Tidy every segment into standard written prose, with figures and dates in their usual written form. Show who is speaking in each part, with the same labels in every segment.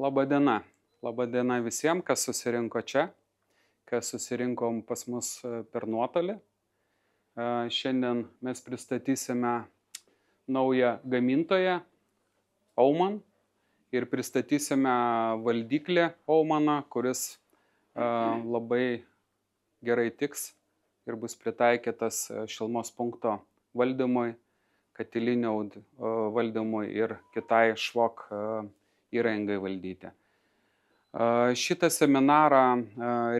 Speaker 1: Labą dieną. Labą dieną visiems, kas susirinko čia, kas susirinkom pas mus per nuotolį. Šiandien mes pristatysime naują gamintoją Aumann ir pristatysime valdyklį Aumanną, kuris labai gerai tiks ir bus pritaikytas šilumos punkto valdymui, katilinių valdymui ir kitai švok įrangai valdyti. Šitą seminarą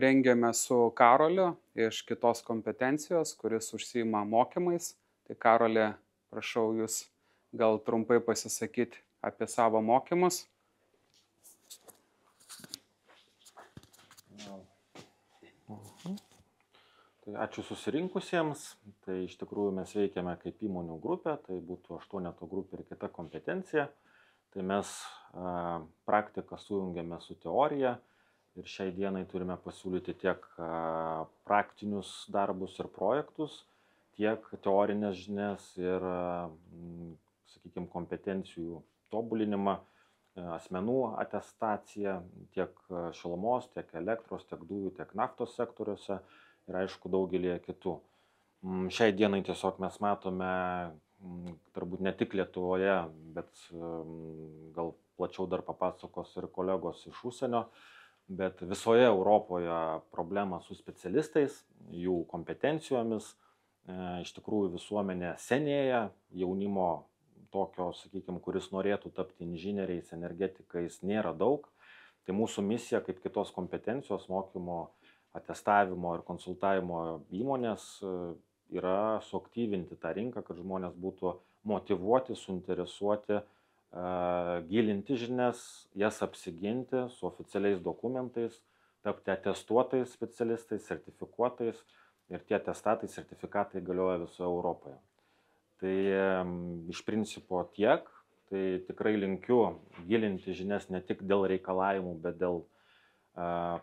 Speaker 1: rengiame su Karoliu iš kitos kompetencijos, kuris užsiima mokymais. Tai Karoli, prašau jūs gal trumpai pasisakyti apie savo mokymus.
Speaker 2: Tai ačiū susirinkusiems. Tai iš tikrųjų mes veikiame kaip įmonių grupė, tai būtų 8 grupė ir kita kompetencija. Tai mes praktiką sujungiame su teorija ir šiai dienai turime pasiūlyti tiek praktinius darbus ir projektus, tiek teorinės žinias ir, sakykime, kompetencijų tobulinimą, asmenų atestaciją tiek šilumos, tiek elektros, tiek dujų, tiek naftos sektoriuose ir aišku daugelį kitų. Šiai dienai tiesiog mes matome, turbūt ne tik Lietuvoje, bet gal plačiau dar papasakos ir kolegos iš užsienio, bet visoje Europoje problema su specialistais, jų kompetencijomis. Iš tikrųjų visuomenė senėja, jaunimo tokio, sakykime, kuris norėtų tapti inžinieriais, energetikais, nėra daug. Tai mūsų misija kaip kitos kompetencijos mokymo, atestavimo ir konsultavimo įmonės yra suaktyvinti tą rinką, kad žmonės būtų motyvuoti, suinteresuoti, gilinti žinias, jas apsiginti su oficialiais dokumentais, tapti atestuotais specialistais, sertifikuotais ir tie atestatai, sertifikatai galioja visoje Europoje. Tai iš principo tiek, tai tikrai linkiu gilinti žinias ne tik dėl reikalavimų, bet dėl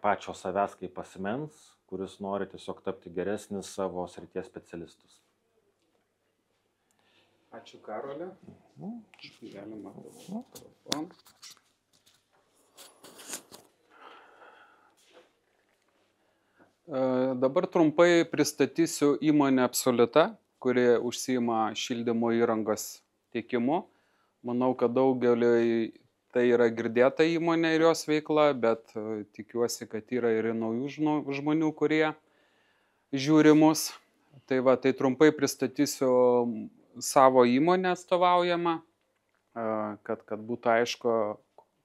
Speaker 2: pačio savęs kaip asmens, kuris nori tiesiog tapti geresnis savo srities specialistus.
Speaker 1: Ačiū Karoli. Galima telefoną. Dabar trumpai pristatysiu įmonę Absoliuta, kuri užsiima šildymo įrangos tiekimu. Manau, kad daugeliui tai yra girdėta įmonė ir jos veikla, bet tikiuosi, kad yra ir naujų žmonių, kurie žiūri mus. Tai trumpai pristatysiu savo įmonę atstovaujamą, kad būtų aišku,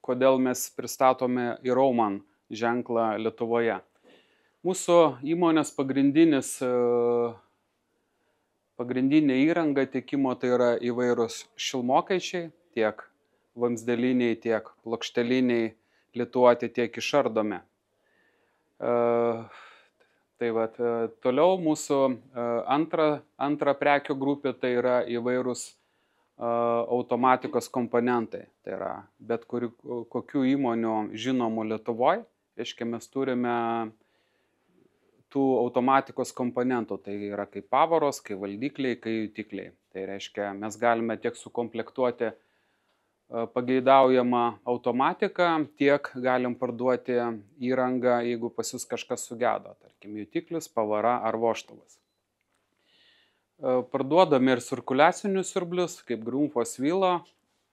Speaker 1: kodėl mes pristatome ir Aumann ženklą Lietuvoje. Mūsų įmonės pagrindinė įranga tiekimo tai yra įvairūs šilmokaičiai, tiek vamsdeliniai, tiek plokšteliniai, lituoti, tiek išardomi. Toliau mūsų antra prekių grupė tai yra įvairūs automatikos komponentai. Tai yra bet kokių įmonių žinomų Lietuvoje. Reiškia, mes turime tų automatikos komponentų. Tai yra kaip pavaros, kaip valdikliai, kaip jutikliai. Tai reiškia, mes galime tiek sukomplektuoti pageidaujamą automatiką, tiek galim parduoti įrangą, jeigu pas jūs kažkas sugedo, tarkim, jutiklis, pavara ar vožtuvas. Parduodame ir cirkuliacinius siurblius, kaip Grundfos Vilo,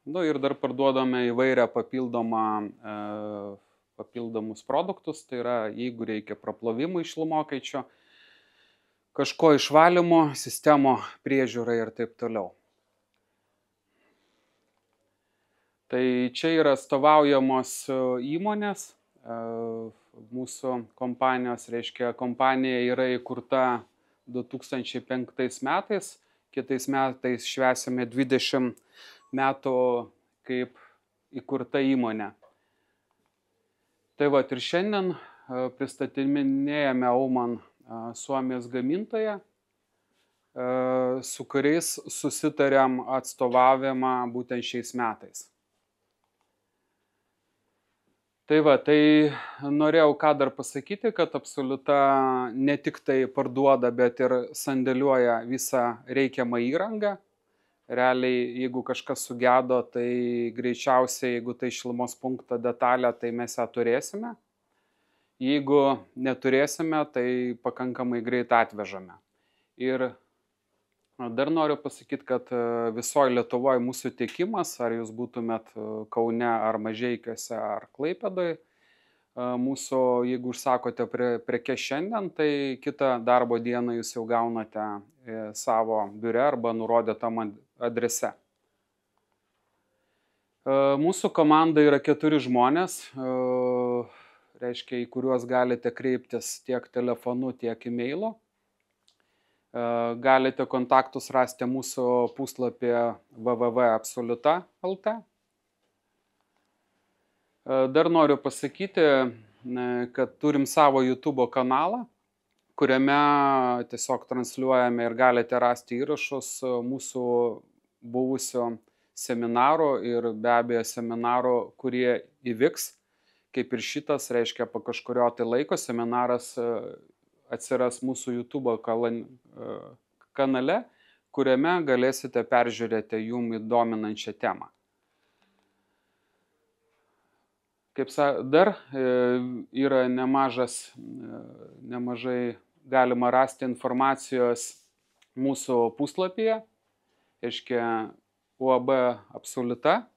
Speaker 1: ir dar parduodame įvairią papildomus produktus, tai yra, jeigu reikia praplovimo šilumokaičio, kažko išvalymo, sistemo priežiūrai ir taip toliau. Tai čia yra atstovaujamos įmonės, mūsų kompanijos, reiškia, kompanija yra įkurta 2005 metais, kitais metais švęsime 20 metų kaip įkurta įmonė. Tai ir šiandien pristatinėjame Aumann Suomijos gamintoją, su kuriais susitarėm atstovavimą būtent šiais metais. Tai norėjau ką dar pasakyti, kad Absoliuta ne tik tai parduoda, bet ir sandėliuoja visą reikiamą įrangą. realiai, jeigu kažkas sugedo, tai greičiausiai, jeigu tai šilumos punkto detalė, tai mes ją turėsime. Jeigu neturėsime, tai pakankamai greit atvežame. Ir dar noriu pasakyti, kad visoje Lietuvoje mūsų tiekimas, ar jūs būtumėt Kaune, ar Mažeikiuose, ar Klaipėdoje, mūsų, jeigu užsakote prekes šiandien, tai kitą darbo dieną jūs jau gaunate savo biure arba nurodytam adrese. Mūsų komanda yra 4 žmonės, reiškia, į kuriuos galite kreiptis tiek telefonu, tiek e-mailu. Galite kontaktus rasti mūsų puslapyje www.absoluta.lt. Dar noriu pasakyti, kad turim savo YouTube kanalą, kuriame tiesiog transliuojame ir galite rasti įrašus mūsų buvusių seminarų ir be abejo seminarų, kurie įvyks, kaip ir šitas, reiškia, po kažkurio tai laiko seminaras atsiras mūsų YouTube kanale, kuriame galėsite peržiūrėti jum įdominančią temą. Kaip dar yra nemažai galima rasti informacijos mūsų puslapyje, reiškia UAB Absoluta.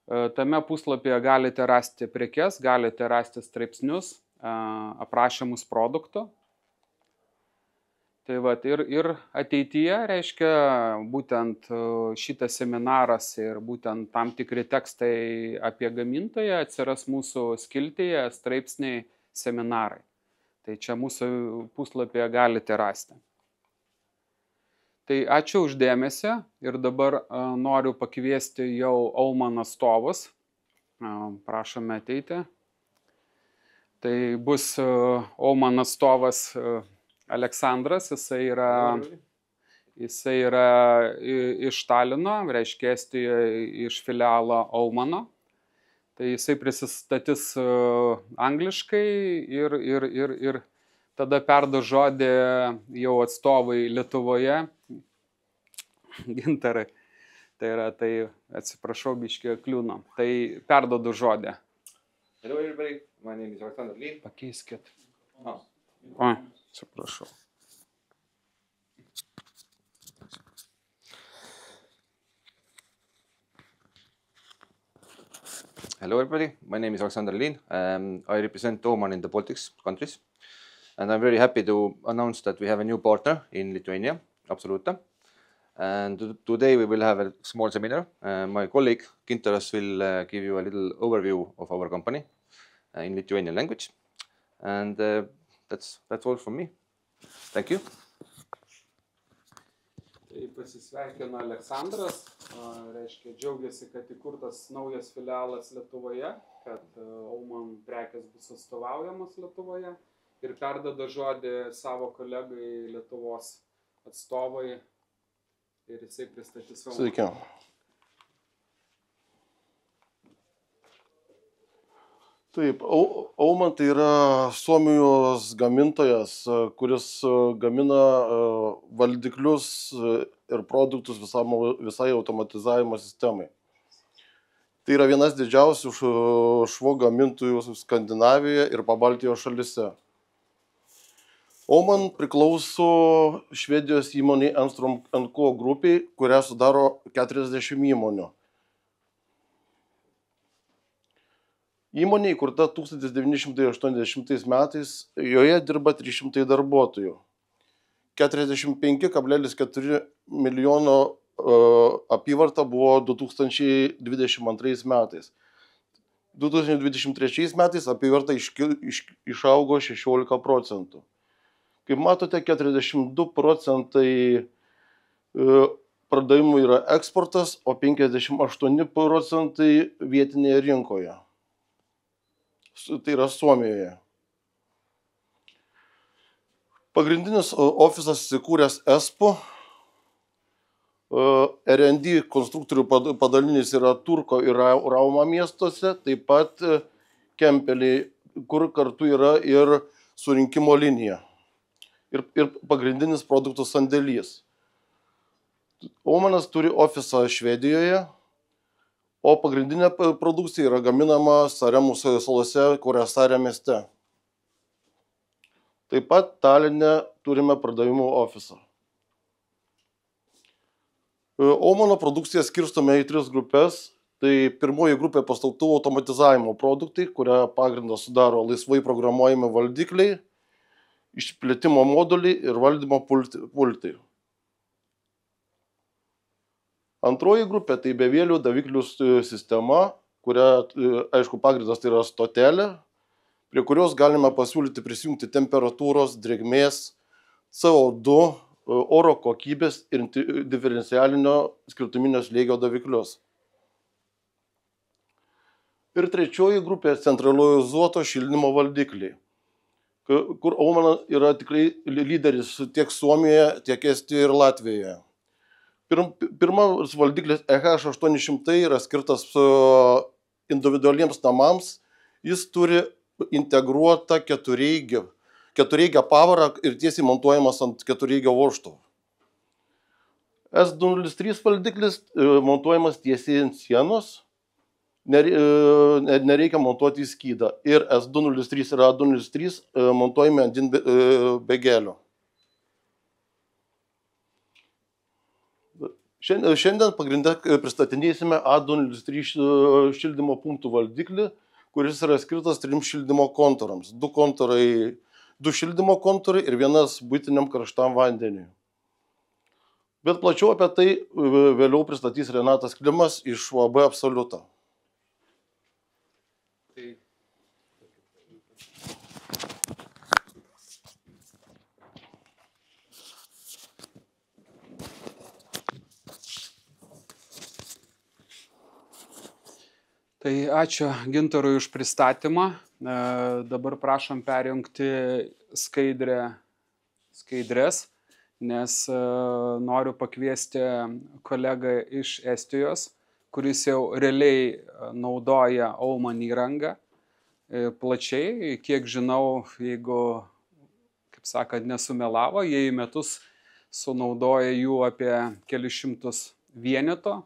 Speaker 1: Tame puslapyje galite rasti prekes, galite rasti straipsnius, aprašymus produktų. Tai vat, ir ateityje, reiškia, būtent šitas seminaras ir būtent tam tikri tekstai apie gamintoją atsiras mūsų skiltyje straipsniai seminarai. Tai čia mūsų puslapyje galite rasti. Tai ačiū uždėmesį ir dabar noriu pakviesti jau Aumann atstovus. Prašome ateiti. Tai bus Aumann atstovas Aleksandras, jisai yra iš Talino, reiškia Estijoje iš filialo Aumanno. Tai jisai prisistatys angliškai ir tada perdu žodį jau atstovai Lietuvoje. Gintarai. Tai atsiprašau, biškį kliūno. Tai perdodu žodį.
Speaker 3: Hello everybody, my name is Alexander Lin.
Speaker 1: Pakeiskit.
Speaker 3: Oh.
Speaker 1: Atsiprašau.
Speaker 3: Hello everybody, my name is Alexander Lin. I represent Aumann in the Baltics countries. And I'm very happy to announce that we have a new partner in Lithuania, Absoluta. And today we will have a small seminar. My colleague Gintaras will give you a little overview of our company in Lithuanian language. And that's all from me. Thank you.
Speaker 1: Tai pasisveikino Aleksandras, reiškia, džiaugiasi, kad įkurtas naujas filialas Lietuvoje, kad Aumann prekės bus atstovaujamas Lietuvoje ir perduoda žodį savo kolegai Lietuvos atstovai ir jisai pristatys savo.
Speaker 4: Sveiki. Taip, Aumann tai yra Suomijos gamintojas, kuris gamina valdiklius ir produktus visai automatizavimo sistemai. Tai yra vienas didžiausių švo gamintojų Skandinavijoje ir Pabaltijos šalyse. Aumann priklauso Švedijos įmonė Enstrom & Co grupiai, kurią sudaro 40 įmonių. Įmonė įkurta 1980 metais, joje dirba 300 darbuotojų. 45,4 milijono apyvarta buvo 2022 metais. 2023 metais apyvarta išaugo 16%. Kaip matote, 42% pardavimų yra eksportas, o 58% vietinėje rinkoje. Tai yra Suomijoje. Pagrindinis ofisas įsikūręs Espoo. R&D konstruktorių padalinys yra Turko ir Rauma miestuose, taip pat Kempelė, kur kartu yra ir surinkimo linija. Ir pagrindinis produktų sandėlys. Aumanas turi ofisą Švedijoje, o pagrindinė produkcija yra gaminama Saremų salose, Kuressaare mieste. Taip pat Taline turime pardavimų ofisą. Aumano produkciją skirstome į 3 grupės. Tai pirmoji grupė pastatų automatizavimo produktai, kuria pagrindą sudaro laisvai programuojami valdikliai, išplėtimo moduliai ir valdymo pultai. Antroji grupė tai bevėlių daviklių sistema, kuria, aišku, pagrindas tai yra stotelė, prie kurios galime pasiūlyti prisijungti temperatūros, drėgmės, CO2, oro kokybės ir diferencialinio skirtuminio slėgio daviklius. Ir trečioji grupė centralizuoto šildymo valdikliai, kur Aumana yra tikrai lyderis tiek Suomijoje, tiek Estijoje ir Latvijoje. Pirmas valdiklis EH800 yra skirtas individualiems namams. Jis turi integruotą ketureigę pavarą ir tiesiai montuojamas ant ketureigio vožtuvo. S203 valdiklis montuojamas tiesiai ant sienos, nereikia montuoti į skydą. Ir S203 ir A203 montuojami ant begelio. Šiandien pagrindę pristatinėsime A203 šildymo punktų valdiklį, kuris yra skirtas 3 šildymo kontūrams. 2 šildymo kontūrai ir 1 buitiniam karštam vandeniui. Bet plačiau apie tai vėliau pristatys Renatas Klimas iš UAB Absoliuta.
Speaker 1: Tai ačiū Gintarui už pristatymą. Dabar prašom perjungti skaidrės, nes noriu pakviesti kolegą iš Estijos, kuris jau realiai naudoja Auman įrangą plačiai. Kiek žinau, jeigu, kaip sakant, nesumelavo, jie į metus sunaudoja jų apie kelius šimtus vieneto.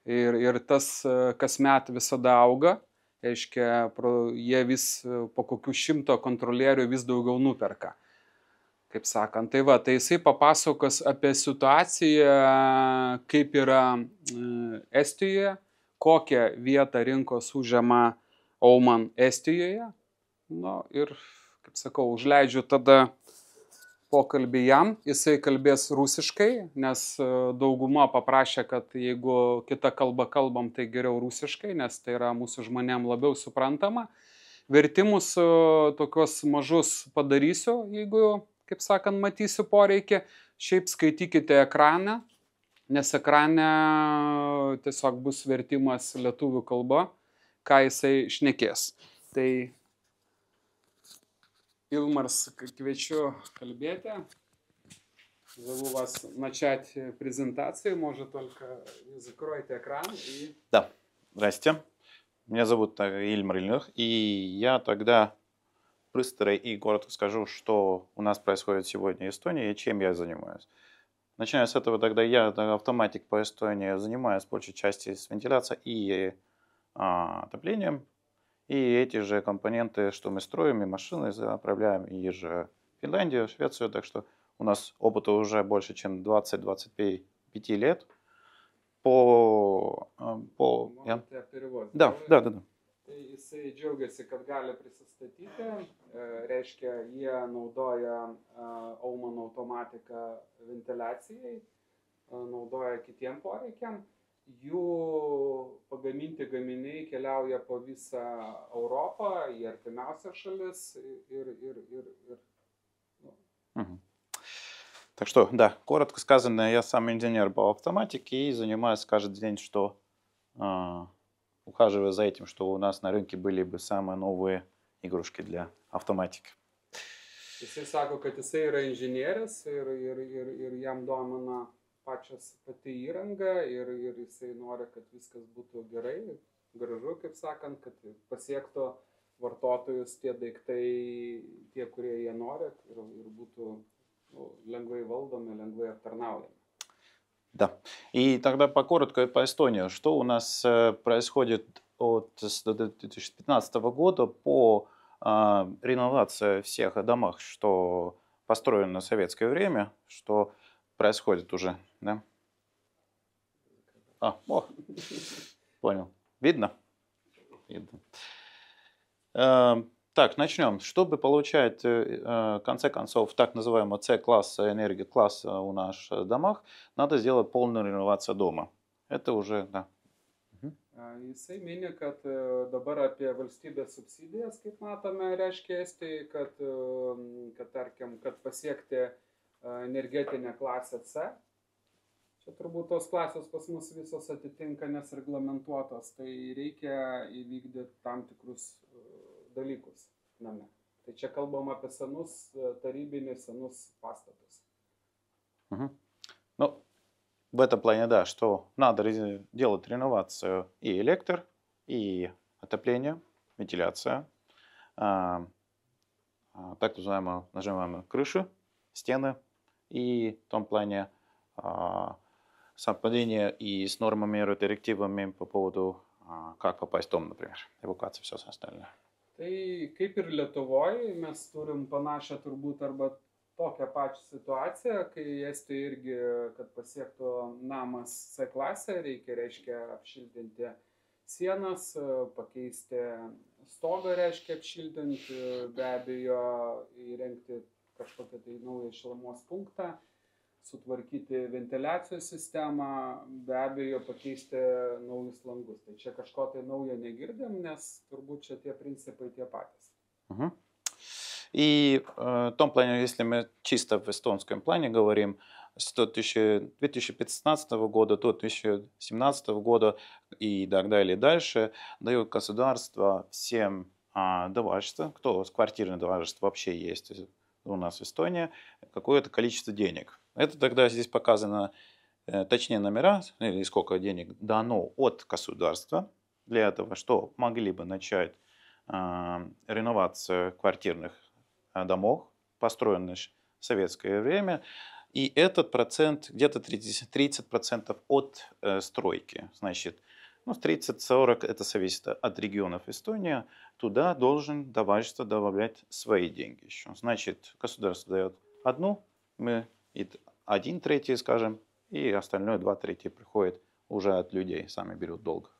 Speaker 1: Ir tas kasmet visada auga, reiškia, jie vis po kokių 100 kontrolierių vis daugiau nuperka. Kaip sakant, tai jisai papasakos apie situaciją, kaip yra Estijoje, kokią vietą rinkos užima Auman Estijoje. Ir, kaip sakau, užleidžiu tada pokalbį jam, jisai kalbės rusiškai, nes dauguma paprašė, kad jeigu kitą kalbą kalbam, tai geriau rusiškai, nes tai yra mūsų žmonėm labiau suprantama. Vertimus tokios mažus padarysiu, jeigu, kaip sakant, matysiu poreikį. Šiaip skaitykite ekraną, nes ekrane tiesiog bus vertimas lietuvių kalba, ką jisai šnekės. Tai Илмарс, kviečiu kalbėti. Зову вас начать презентацию. Может, только закройте экран.
Speaker 5: Да, здрасте. Меня зовут Ильмар Ильных. И я тогда быстро и коротко скажу, что у нас происходит сегодня в Эстонии и чем я занимаюсь. Начиная с этого, тогда я автоматик по Эстонии, занимаюсь большей частью с вентиляцией и отоплением. И эти же компоненты, что мы строим, и машины заправляем, и же Финляндию, Швецию. Так что у нас опыта уже больше, чем 20-25 лет. Да.
Speaker 1: Jisai džiaugiasi, kad gali prisistatyti. Reiškia, jie naudoja Auman automatiką ventiliacijai, naudoja kitiem poreikiam. Jų pagaminti gaminiai keliauja po visą Europą, į artimiausias šalis ir.
Speaker 5: Так что, да, коротко сказано, я сам инженер по автоматике и занимаюсь каждый день, что ухаживаю за этим, что у нас на рынке были бы самые новые игрушки для автоматики.
Speaker 1: Jisai sako, kad jisai yra inžinierius ir jam domina pati įranga ir jisai nori, kad viskas būtų gerai, gražu, kaip sakant, kad pasiektų vartotojus tie daiktai, tie, kurie jie nori ir būtų lengvai valdomi, lengvai aptarnaujami.
Speaker 5: Да. И тогда покоротко по Эстонии. Что у нас происходит с 2015 года по реновации всех домах, что построено в советское время, что происходит уже, да? Понял. Видно? Видно. Так, начнем. Чтобы получать, в конце концов, так называемого C-класса, энергия-класса у нас в домах, надо сделать полную реновацию дома. Это уже, да.
Speaker 1: Jisai mini, kad dabar apie valstybės subsidijas, kaip matome, reiškia Estijai, kad tarkim, kad pasiekti energetinę klasę C. Čia turbūt tos klasės pas mus visos atitinka, nes reglamentuotos, tai reikia įvykdyti tam tikrus dalykus name. Tai čia kalbam apie senus tarybinius, senus pastatus.
Speaker 5: Ну, в этом плане, да, что надо делать реновацию и и отопление, вентиляция, так называемые крыши, стены и в том плане совпадение и с нормами и директивами по поводу, как попасть в дом, например, эвакуация, все остальное.
Speaker 1: Tai kaip ir Lietuvoje, mes turim panašią turbūt arba tokią pačią situaciją, kai Estijoje irgi, kad pasiektų namas C klasę, reikia apšildinti sienas, pakeisti stogą, apšildinti, be abejo, įrengti kažkokią tai naują šilumos punktą, sutvarkyti ventiliacijos sistemą, be abejo pakeisti naujus langus. Tai čia kažko tai naujo negirdim, nes turbūt čia tie принципы tie patys.
Speaker 5: И в том плане, если мы чисто в эстонском плане говорим, с 2015 года до 2017 года и так далее дальше, дает государство всем давальства, кто с квартирное давальство вообще есть у нас в Эстонии, какое-то количество денег. Это тогда здесь показано, точнее номера, или сколько денег дано от государства для этого, что могли бы начать реновацию квартирных домов, построенных в советское время. И этот процент, где-то 30% от стройки. Значит, 30-40 это зависит от регионов Эстонии. Туда должен давальство добавлять свои деньги еще. Значит, государство дает одну, мы 1/3, скажем, и остальное 2/3 приходит уже от людей, сами берут долг.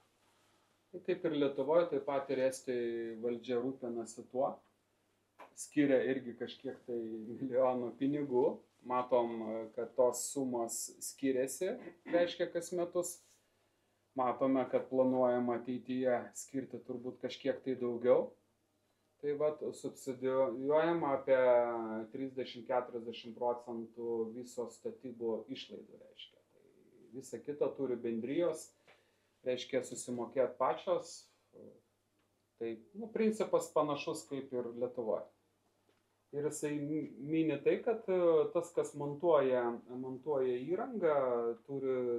Speaker 1: Kaip ir Lietuvoje, taip pat ir Estijoje valdžia rūpinasi tuo, skiria irgi kažkiek tai milijonų pinigų. Matom, kad tos sumos skiriasi, reiškia kas metus. Matome, kad planuojama ateityje skirti turbūt kažkiek tai daugiau. Tai vat subsidijuojama apie 30-40% viso statybų išlaidų, reiškia. Tai visa kita turi bendrijos, reiškia susimokėti pačios. Tai principas panašus kaip ir Lietuvoje. Ir jisai mini tai, kad tas, kas montuoja įrangą,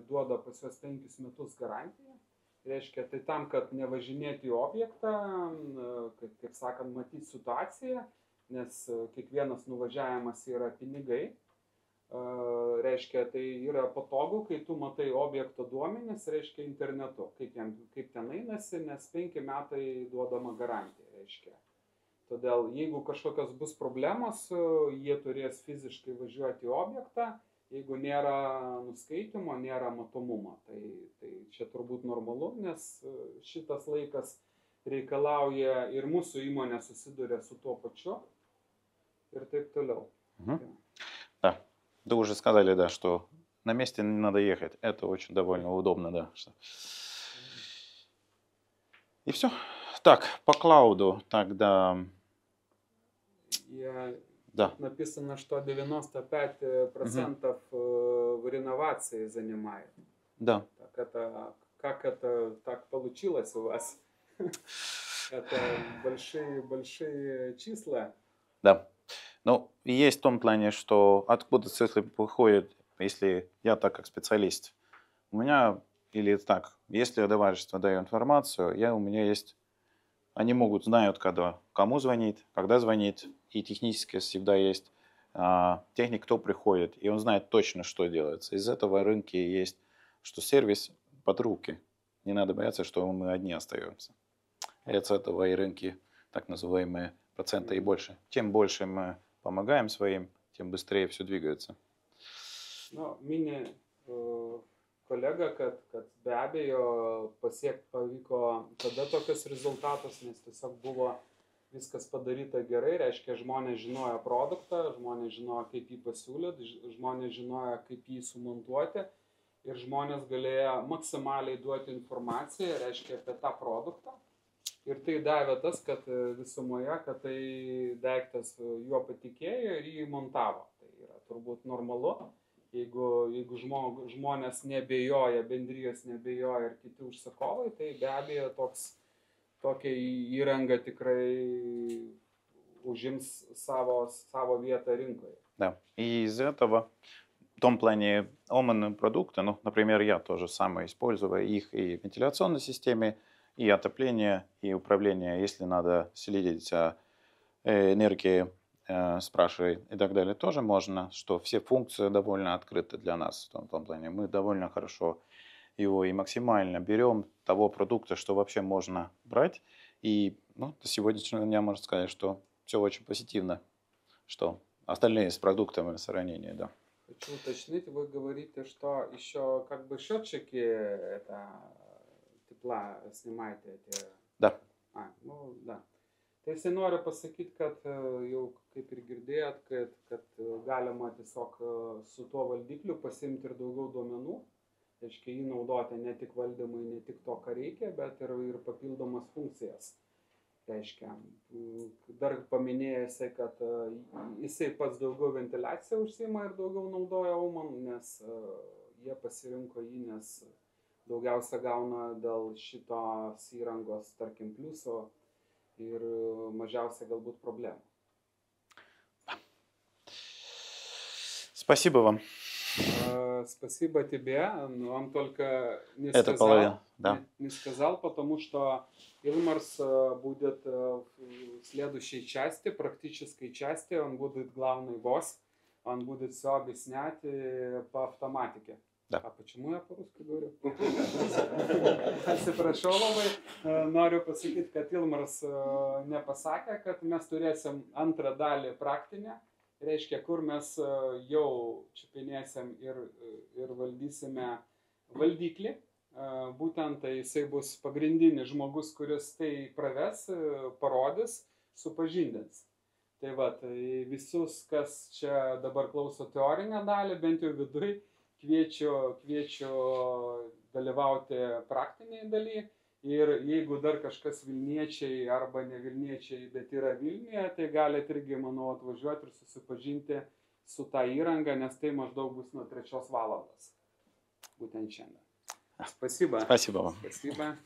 Speaker 1: duoda pas juos 5 metus garantiją. Reiškia, tai tam, kad nevažinėti į objektą, kaip sakant, matyti situaciją, nes kiekvienas nuvažiavimas yra pinigai. Reiškia, tai yra patogu, kai tu matai objekto duomenis, reiškia internetu, kaip ten einasi, nes 5 metai duodama garantija, reiškia. Todėl, jeigu kažkokios bus problemos, jie turės fiziškai važiuoti į objektą, jeigu nėra nuskaitimo, nėra matomumo. Tai čia turbūt normalu, nes šitas laikas reikalauja ir mūsų įmonė susiduria su tuo pačiu ir taip toliau.
Speaker 5: Да, вы уже сказали, да, что на месте не надо ехать. Это очень довольно удобно, да. И все. Так, по клауду тогда...
Speaker 1: Да. Написано, что 95% в реновации занимает.
Speaker 5: Да.
Speaker 1: Как это так получилось у вас? Это большие числа.
Speaker 5: Да. Но есть в том плане, что откуда цифры выходят, если я так как специалист. У меня, или так, если товарищество дает информацию, у меня есть... Они знают, кому звонить, когда звонить, и технически всегда есть техник, кто приходит, и он знает точно, что делается. Из этого рынка есть, что сервис под руки. Не надо бояться, что мы одни остаемся. И от этого и рынки, так называемые, процента и больше. Чем больше мы помогаем своим, тем быстрее все двигается.
Speaker 1: Nu, mini kolega, kad be abejo pasiekti pavyko tada tokius rezultatus, nes tiesiog buvo viskas padaryta gerai, reiškia žmonės žinojo produktą, žmonės žinojo kaip jį pasiūlyti, žmonės žinojo kaip jį sumontuoti ir žmonės galėjo maksimaliai duoti informaciją, reiškia apie tą produktą. Ir tai davė tas, kad visumoje, kad tai daiktas juo patikėjo ir jį montavo. Tai yra turbūt normalu. Jeigu žmonės nebejoja, bendrijos nebejoja ir kiti užsakovai, tai be abejo tokia įranga tikrai užims savo vietą rinkoje.
Speaker 5: Да. И из этого, в том плане, Oman продукты, ну, например, я тоже самое использую их и в вентиляционной системе, и отопление, и управление, если надо следить за энергией, спрашивай и так далее, тоже можно, что все функции довольно открыты для нас в том плане. Мы довольно хорошо его и максимально берем того продукта, что вообще можно брать. И до сегодняшнего дня можно сказать, что все очень позитивно, что остальные с продуктами в сравнении, да.
Speaker 1: Хочу уточнить, вы говорите, что еще как бы счетчики тепла снимаете эти...
Speaker 5: Да.
Speaker 1: Да. Tai jisai nori pasakyti, kad jau kaip ir girdėjot, kad galima tiesiog su tuo valdikliu pasimti ir daugiau duomenų, reiškia jį naudoti ne tik valdymui, ne tik to, ką reikia, bet ir papildomas funkcijas. Reiškia, dar paminėjęs, kad jisai pats daugiau ventiliaciją užsiima ir daugiau naudoja Oman, nes jie pasirinko jį, nes daugiausia gauna dėl šitos įrangos, tarkim, pliuso ir mažiausia galbūt проблем.
Speaker 5: Спасибо вам.
Speaker 1: Спасибо тебе. Он только не сказал, потому что Илмарс будет в следующей части, практической части, он будет главный босс, он будет все объяснять по автоматике.
Speaker 5: Да.
Speaker 1: А почему я по-русски говорю? Atsiprašau labai, noriu pasakyti, kad Ilmars nepasakė, kad mes turėsim antrą dalį praktinę, reiškia, kur mes jau čiupinėsim ir valdysime valdyklį. Būtent tai jisai bus pagrindinis žmogus, kuris tai praves, parodys, supažindins. Tai va, tai visus, kas čia dabar klauso teorinę dalį, bent jau viduj, kviečiu dalyvauti praktiniai daly ir jeigu dar kažkas Vilniečiai arba ne Vilniečiai, bet yra Vilniuje, tai galite irgi, manau, atvažiuoti ir susipažinti su tą įrangą, nes tai maždaug bus nuo 3 valandos. Būtent šiandien. Спасибо.
Speaker 5: Спасибо вам.
Speaker 1: Спасибо.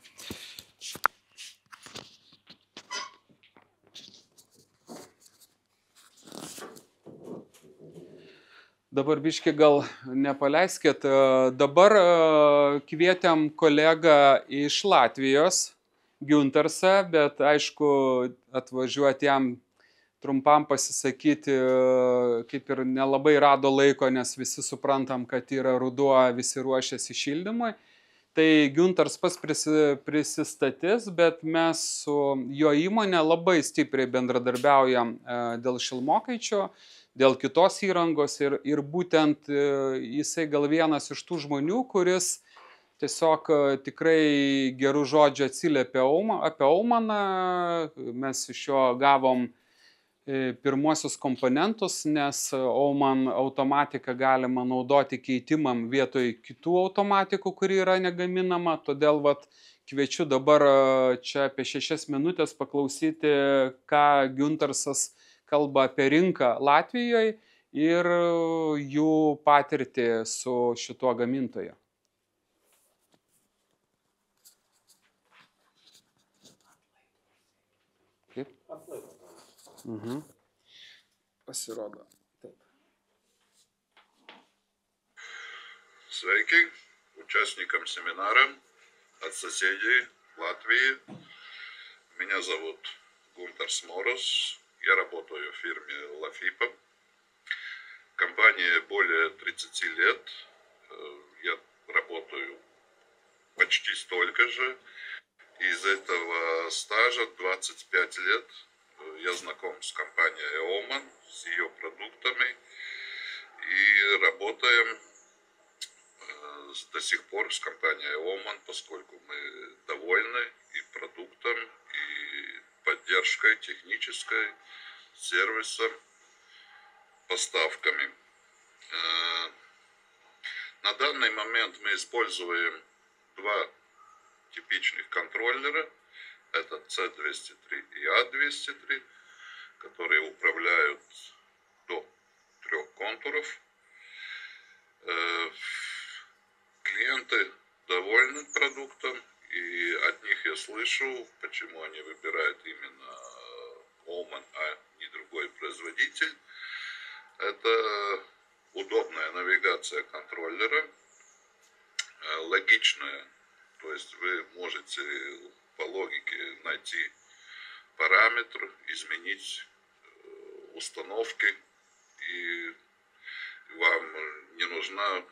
Speaker 1: Dabar biški gal nepaleiskit. Dabar kvietėm kolegą iš Latvijos, Guntarsą, bet aišku, atvažiuoti jam trumpam pasisakyti, kaip ir nelabai rado laiko, nes visi suprantam, kad yra ruduo, visi ruošiasi šildymui. Tai Guntars pats prisistatys, bet mes su jo įmonė labai stipriai bendradarbiaujam dėl šilmokaičio, dėl kitos įrangos ir būtent jisai gal vienas iš tų žmonių, kuris tiesiog tikrai gerų žodžių atsiliepė apie Omaną. Mes iš jo gavom pirmuosius komponentus, nes Oman automatiką galima naudoti keitimam vietoj kitų automatikų, kuri yra negaminama. Todėl kviečiu dabar čia apie 6 minutės paklausyti, ką Guntarsas kalba apie rinką Latvijoje ir jų patirtį su šituo gamintoju. Kaip? Pasirodo. Taip.
Speaker 6: Sveiki участникам семинара от соседей Латвии. Меня зовут Гунтарс Морос. Я работаю в фирме Лафипа. Компании более 30 лет. Я работаю почти столько же. Из этого стажа 25 лет я знаком с компанией Оман, с ее продуктами. И работаем до сих пор с компанией Оман, поскольку мы довольны и продуктом, и поддержкой технической, сервисом, поставками. На данный момент мы используем два типичных контроллера. Это C203 и A203, которые управляют до 3 контуров. Клиенты довольны продуктом, и от них я слышу, почему они выбирают именно Oman, а не другой производитель. Это удобная навигация контроллера, логичная, то есть вы можете по логике найти параметр, изменить установки, и вам не нужна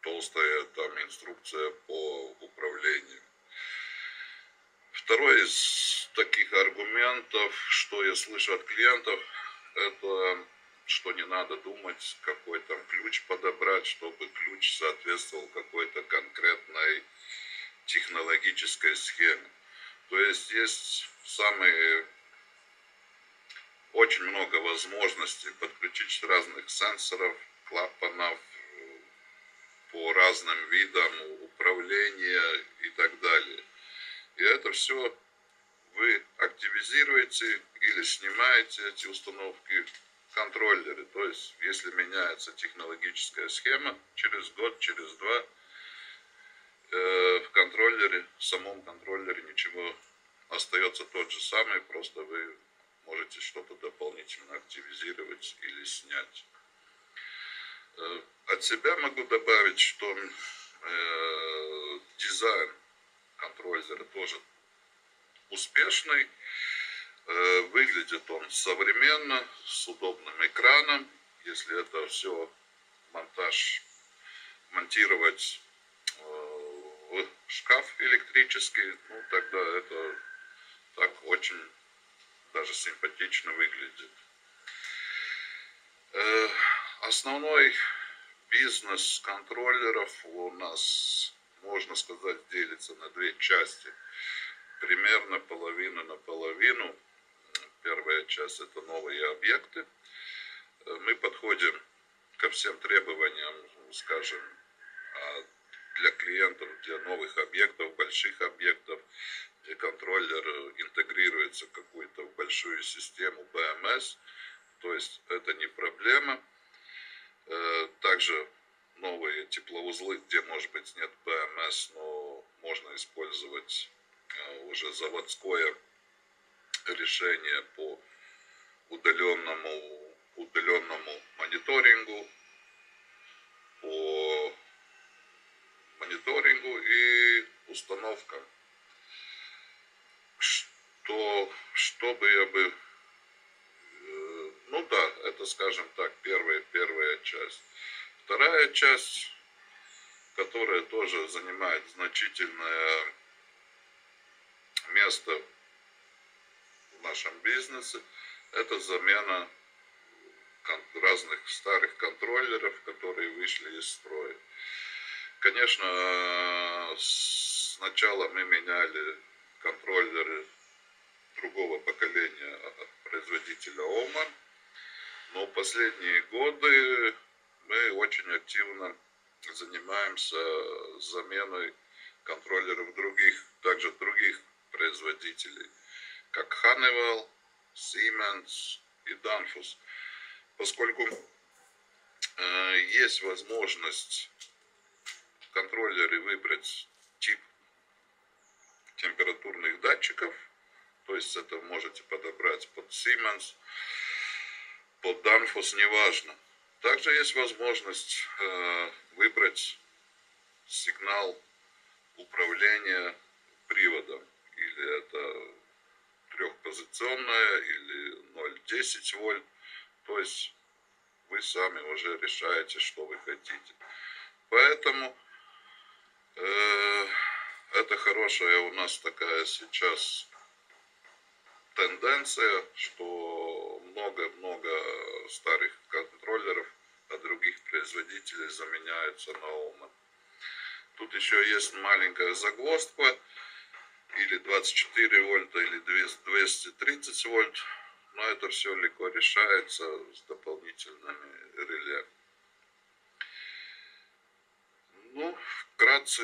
Speaker 6: толстая там инструкция по управлению. Второй из таких аргументов, что я слышу от клиентов, это что не надо думать, какой там ключ подобрать, чтобы ключ соответствовал какой-то конкретной технологической схеме. То есть очень много возможностей подключить разных сенсоров, клапанов по разным видам управления и так далее. И это все вы активизируете или снимаете эти установки в контроллере. То есть, если меняется технологическая схема, через год, через два, в контроллере, в самом контроллере ничего остается тот же самый, просто вы можете что-то дополнительно активизировать или снять. От себя могу добавить, что дизайн контроллера тоже успешный. Выглядит он современно, с удобным экраном. Если это все монтировать в шкаф электрический, ну тогда это так очень даже симпатично выглядит. Основной бизнес контроллеров у нас, можно сказать, делится на две части. Примерно половина на половину. Первая часть — это новые объекты. Мы подходим ко всем требованиям, скажем, для клиентов, для новых объектов, больших объектов, где контроллер интегрируется в какую-то большую систему BMS. То есть это не проблема. Также новые теплоузлы, где, может быть, нет BMS, но можно использовать уже заводское решение по удаленному мониторингу и установкам. Что бы я бы... Ну да, это, скажем так, первая часть. Вторая часть, которая тоже занимает значительное место в нашем бизнесе, это замена разных старых контроллеров, которые вышли из строя. Конечно, сначала мы меняли контроллеры другого поколения от производителя Oman, но в последние годы мы очень активно занимаемся заменой контроллеров также других производителей, как Honeywell, Siemens и Danfoss, поскольку есть возможность в контроллере выбрать тип температурных датчиков, то есть это можете подобрать под Siemens, под Danfoss, неважно. Также есть возможность выбрать сигнал управления приводом, или это трехпозиционная, или 0,10 вольт. То есть вы сами уже решаете, что вы хотите. Поэтому это хорошая у нас такая сейчас тенденция, что много-много старых контроллеров от других производителей заменяются на Allman. Тут еще есть маленькая загвоздка, или 24 вольта, или 230 вольт, но это все легко решается с дополнительными реле. Ну, вкратце,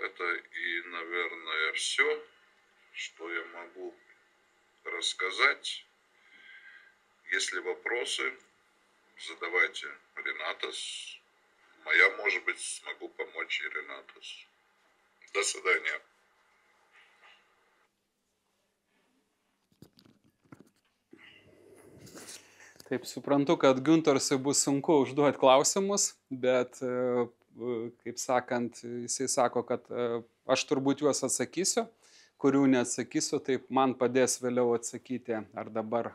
Speaker 6: это и, наверное, все, что я могу рассказать. Если вопросы, задавайте Ренатос. Я, может быть, смогу помочь и Ренатос. До свидания.
Speaker 1: Taip, suprantu, kad Guntarsui bus sunku užduoti klausimus, bet, kaip sakant, jisai sako, kad aš turbūt juos atsakysiu, kurių neatsakysiu, taip man padės vėliau atsakyti, ar dabar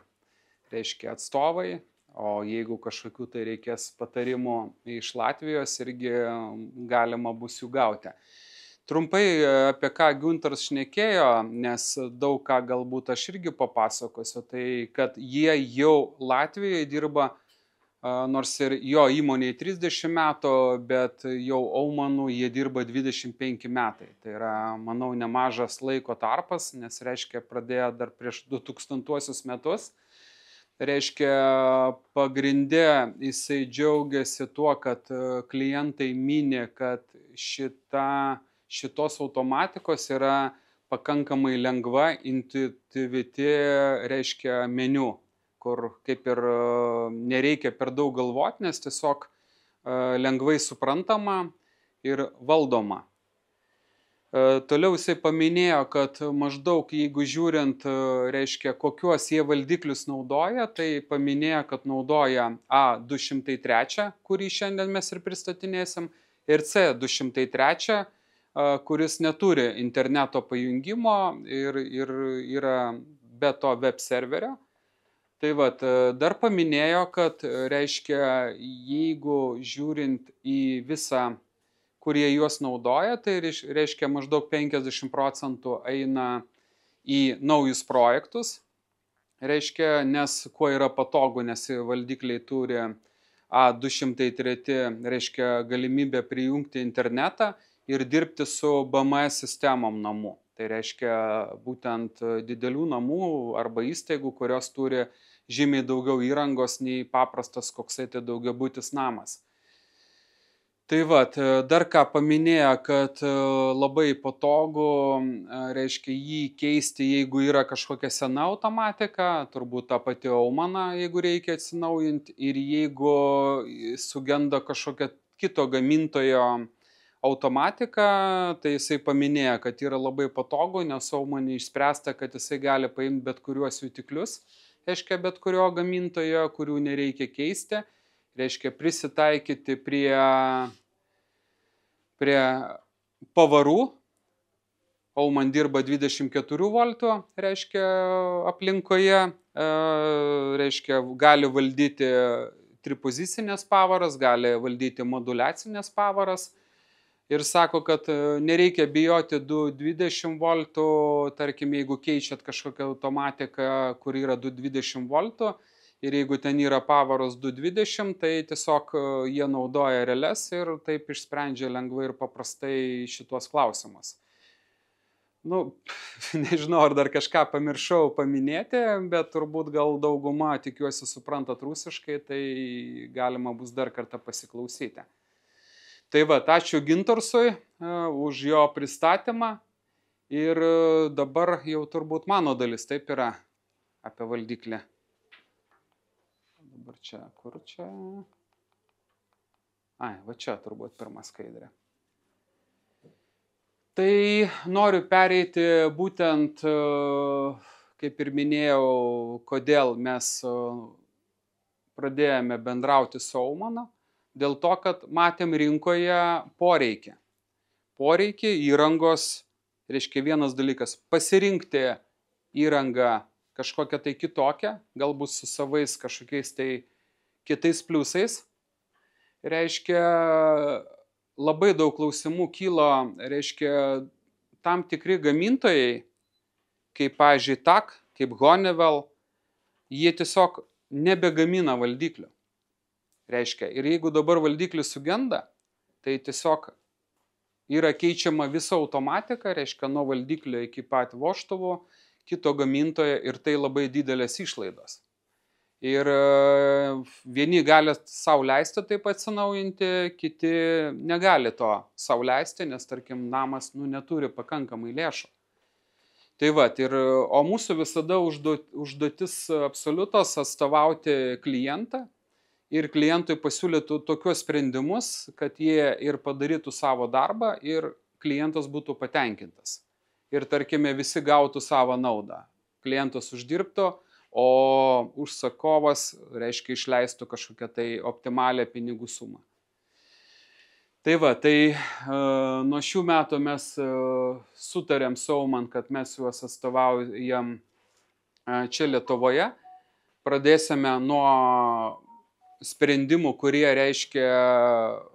Speaker 1: reiškia atstovai, o jeigu kažkokių tai reikės patarimų iš Latvijos, irgi galima bus jų gauti. Trumpai apie ką Guntars šnekėjo, nes daug ką galbūt aš irgi papasakosiu, tai kad jie jau Latvijoje dirba, nors ir jo įmonėje 30 metų, bet jau Allmanų jie dirba 25 metai. Tai yra, manau, nemažas laiko tarpas, nes reiškia pradėjo dar prieš 2000 metus. Reiškia, pagrindė jisai džiaugiasi tuo, kad klientai minė, kad šitos automatikos yra pakankamai lengva, intuityvi, reiškia, meniu, kur kaip ir nereikia per daug galvoti, nes tiesiog lengvai suprantama ir valdoma. Toliau jisai paminėjo, kad maždaug jeigu žiūrint, reiškia, kokiuos jie valdiklius naudoja, tai paminėjo, kad naudoja A203, kurį šiandien mes ir pristatinėsim, ir C203, kuris neturi interneto pajungimo ir yra be to web serverio. Tai vat, dar paminėjo, kad reiškia, jeigu žiūrint į visą, kurie juos naudoja, tai reiškia maždaug 50% eina į naujus projektus. Reiškia, nes kuo yra patogu, nes valdikliai turi A203, reiškia, galimybę prijungti internetą ir dirbti su BMS sistemom namų. Tai reiškia būtent didelių namų arba įstaigų, kurios turi žymiai daugiau įrangos nei paprastas koksai tai daugiabutis namas. Tai vat, dar ką paminėjo, kad labai patogu, reiškia, jį keisti, jeigu yra kažkokia sena automatika, turbūt tą pati Allmaną, jeigu reikia atsinaujinti, ir jeigu sugenda kažkokia kito gamintojo automatika, tai jisai paminėjo, kad yra labai patogu, nes Allmanė išspręsta, kad jisai gali paimti bet kuriuos jutiklius, reiškia, bet kurio gamintojo, kurių nereikia keisti. Reiškia, prisitaikyti prie pavarų. Allman dirba 24 voltų, reiškia, aplinkoje, reiškia, gali valdyti tripozicinės pavaras, gali valdyti moduliacinės pavaras. Ir sako, kad nereikia bijoti 220 voltų, tarkim, jeigu keičiat kažkokią automatiką, kur yra 220 voltų, ir jeigu ten yra pavaros 220, tai tiesiog jie naudoja reles ir taip išsprendžia lengvai ir paprastai šitos klausimus. Nu, nežinau, ar dar kažką pamiršau paminėti, bet turbūt gal dauguma, tikiuosi, suprantat rusiškai, tai galima bus dar kartą pasiklausyti. Tai va, ačiū Gintarsui už jo pristatymą ir dabar jau turbūt mano dalis, taip yra, apie valdiklį. Dabar čia, kur čia? Ai, va čia turbūt pirma skaidrė. Tai noriu pereiti būtent, kaip ir minėjau, kodėl mes pradėjome bendrauti su Allmanu. Dėl to, kad matėm rinkoje poreikį. Poreikį įrangos, reiškia vienas dalykas, pasirinkti įrangą kažkokią tai kitokią, galbūt su savais kažkokiais tai kitais pliusais. Reiškia, labai daug klausimų kylo, reiškia, tam tikri gamintojai, kaip, pavyzdžiui, TAC, kaip Honeywell, jie tiesiog nebegamina valdiklių. Reiškia, ir jeigu dabar valdiklis sugenda, tai tiesiog yra keičiama visa automatika, reiškia, nuo valdiklio iki pat vožtuvo, kito gamintojo ir tai labai didelės išlaidos. Ir vieni gali sau leisti taip atsinaujinti, kiti negali to sau leisti, nes, tarkim, namas neturi pakankamai lėšų. Tai va, o mūsų visada užduotis absoliutos atstovauti klientą ir klientui pasiūlytų tokius sprendimus, kad jie ir padarytų savo darbą ir klientas būtų patenkintas. Ir, tarkime, visi gautų savo naudą. Klientas uždirbtų, o užsakovas, reiškia, išleistų kažkokią tai optimalią pinigų sumą. Tai va, tai nuo šių metų mes sutarėm su Aumann, kad mes juos atstovaujam čia Lietuvoje. Pradėsime nuo sprendimų, kurie, reiškia,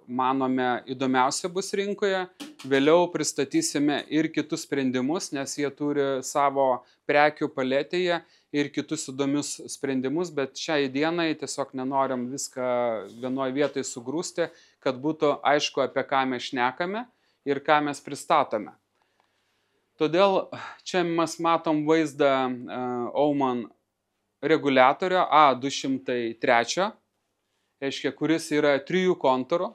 Speaker 1: manome, įdomiausia bus rinkoje. Vėliau pristatysime ir kitus sprendimus, nes jie turi savo prekių paletėje ir kitus įdomius sprendimus, bet šiai dienai tiesiog nenorim viską vienoje vietoje sugrūsti, kad būtų aišku, apie ką mes šnekame ir ką mes pristatome. Todėl čia mes matom vaizdą Aumann reguliatorio A203, reiškia, kuris yra 3 kontūrų,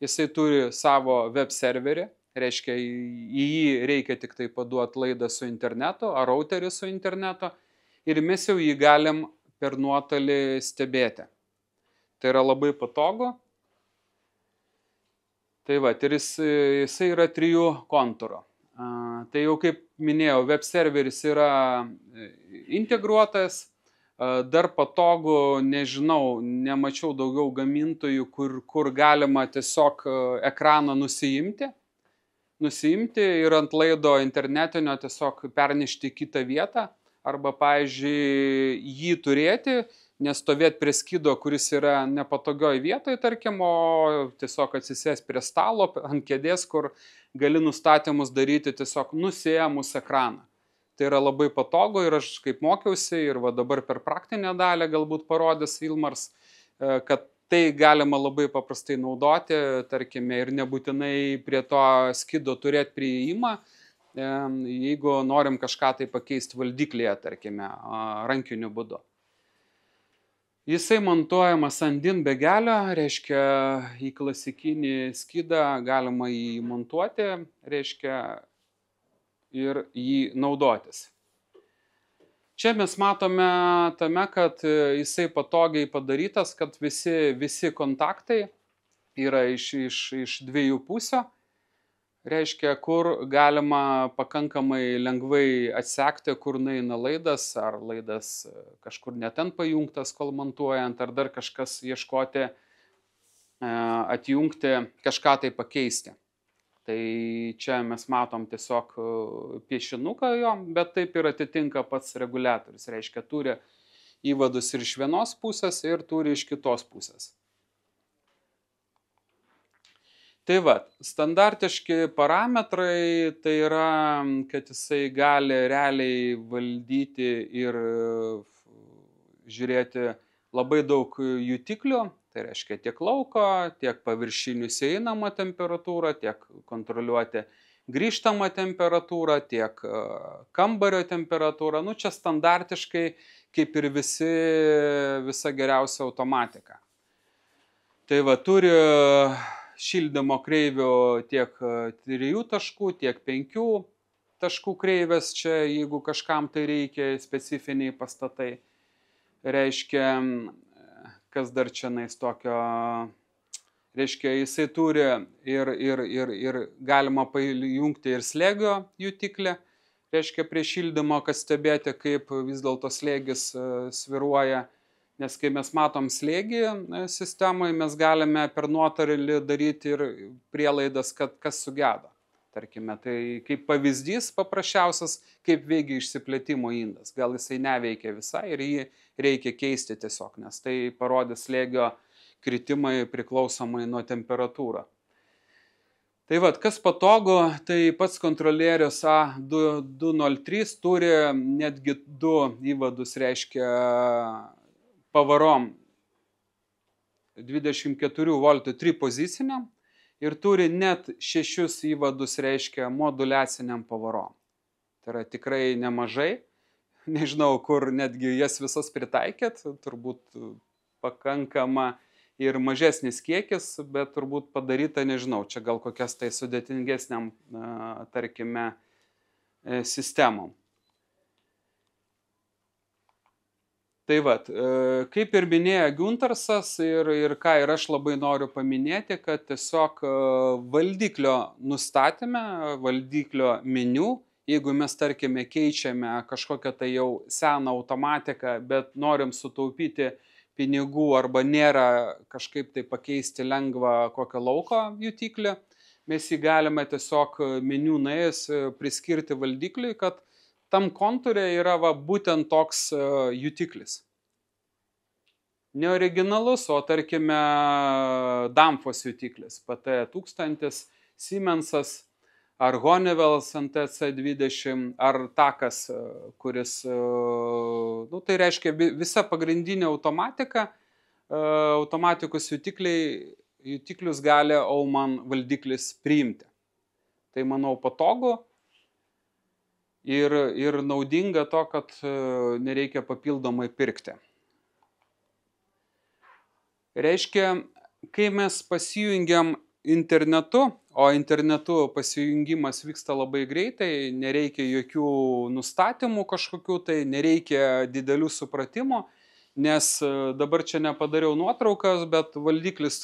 Speaker 1: jisai turi savo web serverį, reiškia, į jį reikia tik tai paduoti laidą su internetu ar routerį su internetu ir mes jau jį galim per nuotolį stebėti. Tai yra labai patogu. Tai va, ir jisai yra 3 kontūrų. Tai jau kaip minėjau, web serveris yra integruotas. Dar patogu, nežinau, nemačiau daugiau gamintojų, kur galima tiesiog ekraną nusiimti ir ant laido internetinio tiesiog pernešti į kitą vietą, arba, pavyzdžiui, jį turėti, nestovėti prie skydo, kuris yra nepatogioj vietoje, tarkim, o tiesiog atsisės prie stalo, ant kėdės, kur gali nustatymus daryti tiesiog nusiėmus ekraną. Tai yra labai patogu ir aš kaip mokiausi ir va dabar per praktinę dalį galbūt parodys Ilmars, kad tai galima labai paprastai naudoti, tarkime, ir nebūtinai prie to skydo turėti priėjimą, jeigu norim kažką tai pakeisti valdiklyje, tarkime, rankiniu būdu. Jisai montuojamas ant DIN begelio, reiškia, į klasikinį skydą galima jį montuoti, reiškia, ir jį naudotis. Čia mes matome tame, kad jisai patogiai padarytas, kad visi kontaktai yra iš 2 pusių, reiškia, kur galima pakankamai lengvai atsekti, kur nueina laidas, ar laidas kažkur ne ten pajungtas, kol montuojant, ar dar kažkas ieškoti, atjungti, kažką tai pakeisti. Tai čia mes matom tiesiog piešinuką jo, bet taip ir atitinka pats reguliatorius. Reiškia, turi įvadus ir iš vienos pusės, ir turi iš kitos pusės. Tai va, standartiški parametrai, tai yra, kad jisai gali realiai valdyti ir žiūrėti labai daug jutiklių. Tai reiškia tiek lauko, tiek paviršinių įeinamą temperatūrą, tiek kontroliuoti grįžtamą temperatūrą, tiek kambario temperatūrą. Nu, čia standartiškai kaip ir visa geriausia automatika. Tai va, turi šildymo kreivių tiek 3 taškų, tiek 5 taškų kreivės. Čia, jeigu kažkam tai reikia, specifiniai pastatai. Reiškia, kas dar čia nais tokio, reiškia, jisai turi ir galima pajungti ir slėgio jutiklę, reiškia, prie šildymo, kad stebėti, kaip vis dėlto slėgis sviruoja, nes kai mes matom slėgį sistemoje, mes galime per nuotolį daryti ir prielaidas, kad kas sugedo. Tarkime, tai kaip pavyzdys paprasčiausias, kaip veikia išsiplėtimo indas. Gal jisai neveikia visai ir jį reikia keisti tiesiog, nes tai parodys slėgio kritimai priklausomai nuo temperatūrą. Tai vat, kas patogu, tai pats kontrolierius A203 turi netgi 2 įvadus, reiškia pavarom 24 V tripoziciniam ir turi net 6 įvadus, reiškia moduliaciniam pavarom. Tai yra tikrai nemažai, nežinau, kur netgi jas visas pritaikėt, turbūt pakankama ir mažesnis kiekis, bet turbūt padaryta, nežinau, čia gal kokias tai sudėtingesniam, tarkime, sistemom. Tai vat, kaip ir minėjo Guntarsas ir ką ir aš labai noriu paminėti, kad tiesiog valdiklio nustatėme, valdiklio meniu, jeigu mes, tarkime, keičiame kažkokią tai jau seną automatiką, bet norim sutaupyti pinigų arba nėra kažkaip tai pakeisti lengvą kokio lauko jutiklį, mes jį galime tiesiog meniu nuėjus priskirti valdikliui, kad tam kontūre yra būtent toks jutiklis. Ne originalus, o tarkime Danfoss jutiklis, PT1000, Siemensas, ar Honeywell NTC20, ar takas, kuris, tai reiškia visa pagrindinė automatika, automatikos jutiklius gali Aumann valdiklis priimti. Tai, manau, patogu ir naudinga to, kad nereikia papildomai pirkti. Reiškia, kai mes pasijungiam internetu, o internetu pasijungimas vyksta labai greitai, nereikia jokių nustatymų kažkokių, tai nereikia didelių supratimų, nes dabar čia nepadariau nuotraukas, bet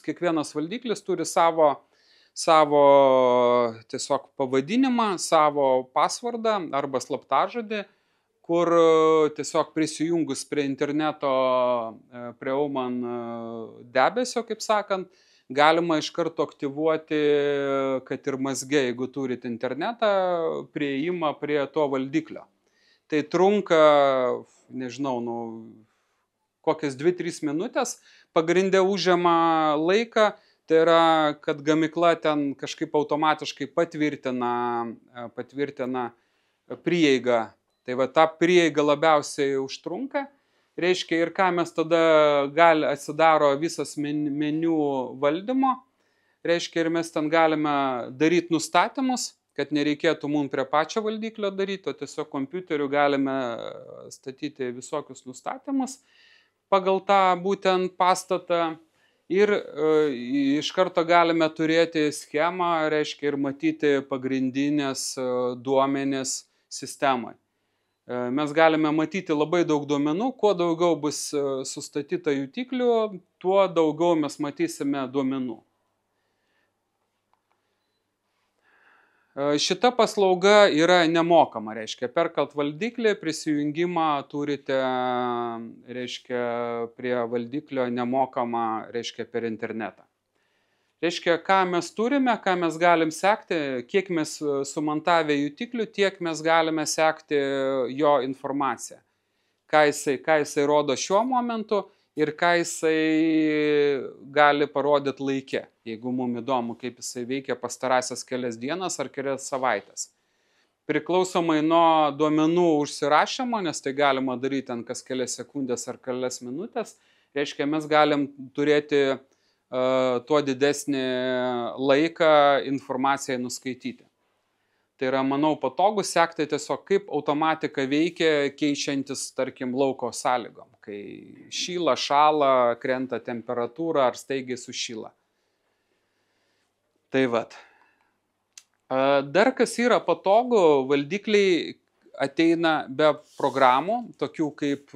Speaker 1: kiekvienas valdiklis turi savo tiesiog pavadinimą, savo pasvardą arba slaptažodį, kur tiesiog prisijungus prie interneto, prie Aumann debesio, kaip sakant, galima iš karto aktyvuoti, kad ir mazge, jeigu turit internetą, prieimą prie to valdiklio. Tai trunka, nežinau, kokias 2-3 minutės, pagrinde užima laiką, tai yra, kad gamykla ten kažkaip automatiškai patvirtina prieigą. Tai va, ta prieiga labiausiai užtrunka. Reiškia, ir ką mes tada atsidaro visas meniu valdymo, reiškia, ir mes ten galime daryti nustatymus, kad nereikėtų mums prie pačio valdiklio daryti, o tiesiog kompiuteriu galime statyti visokius nustatymus pagal tą būtent pastatą ir iš karto galime turėti schemą, reiškia, ir matyti pagrindinės duomenis sistemai. Mes galime matyti labai daug duomenų, kuo daugiau bus sustatyta jutiklių, tuo daugiau mes matysime duomenų. Šita paslauga yra nemokama, reiškia, perkant valdiklį, prisijungimą turite, reiškia, prie valdiklio nemokamą, reiškia, per internetą. Reiškia, ką mes turime, ką mes galim sekti, kiek mes sumontavę jutiklių, tiek mes galime sekti jo informaciją. Ką jisai rodo šiuo momentu ir ką jisai gali parodyti laike, jeigu mums įdomu, kaip jisai veikia pastarąsias kelias dienas ar kelias savaitės. Priklausomai nuo duomenų užsirašymo, nes tai galima daryti kas kelias sekundės ar kelias minutės, reiškia, mes galim turėti tuo didesnį laiką informacijai nuskaityti. Tai yra, manau, patogu sekti tiesiog, kaip automatika veikia keičiantis, tarkim, lauko sąlygom, kai šyla, šala, krenta temperatūra ar staigiai sušyla. Tai vat. Dar kas yra patogu, valdikliai ateina be programų, tokių kaip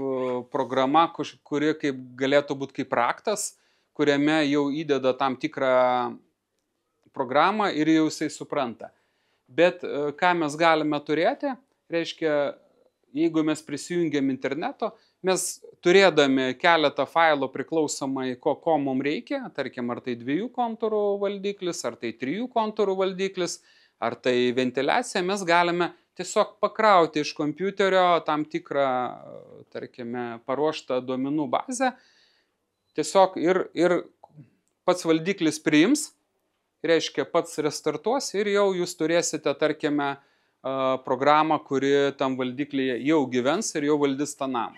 Speaker 1: programa, kuri galėtų būti kaip raktas, kuriame jau įdeda tam tikrą programą ir jau jisai supranta. Bet ką mes galime turėti, reiškia, jeigu mes prisijungiam interneto, mes turėdami keletą failų priklausomai, ko mums reikia, tarkim, ar tai 2 kontūrų valdiklis, ar tai 3 kontūrų valdiklis, ar tai ventiliacija, mes galime tiesiog pakrauti iš kompiuterio tam tikrą, tarkime, paruoštą duomenų bazę, tiesiog ir pats valdiklis priims, reiškia pats restartuos ir jau jūs turėsite, tarkime, programą, kuri tam valdiklyje jau gyvens ir jau valdys tą namą.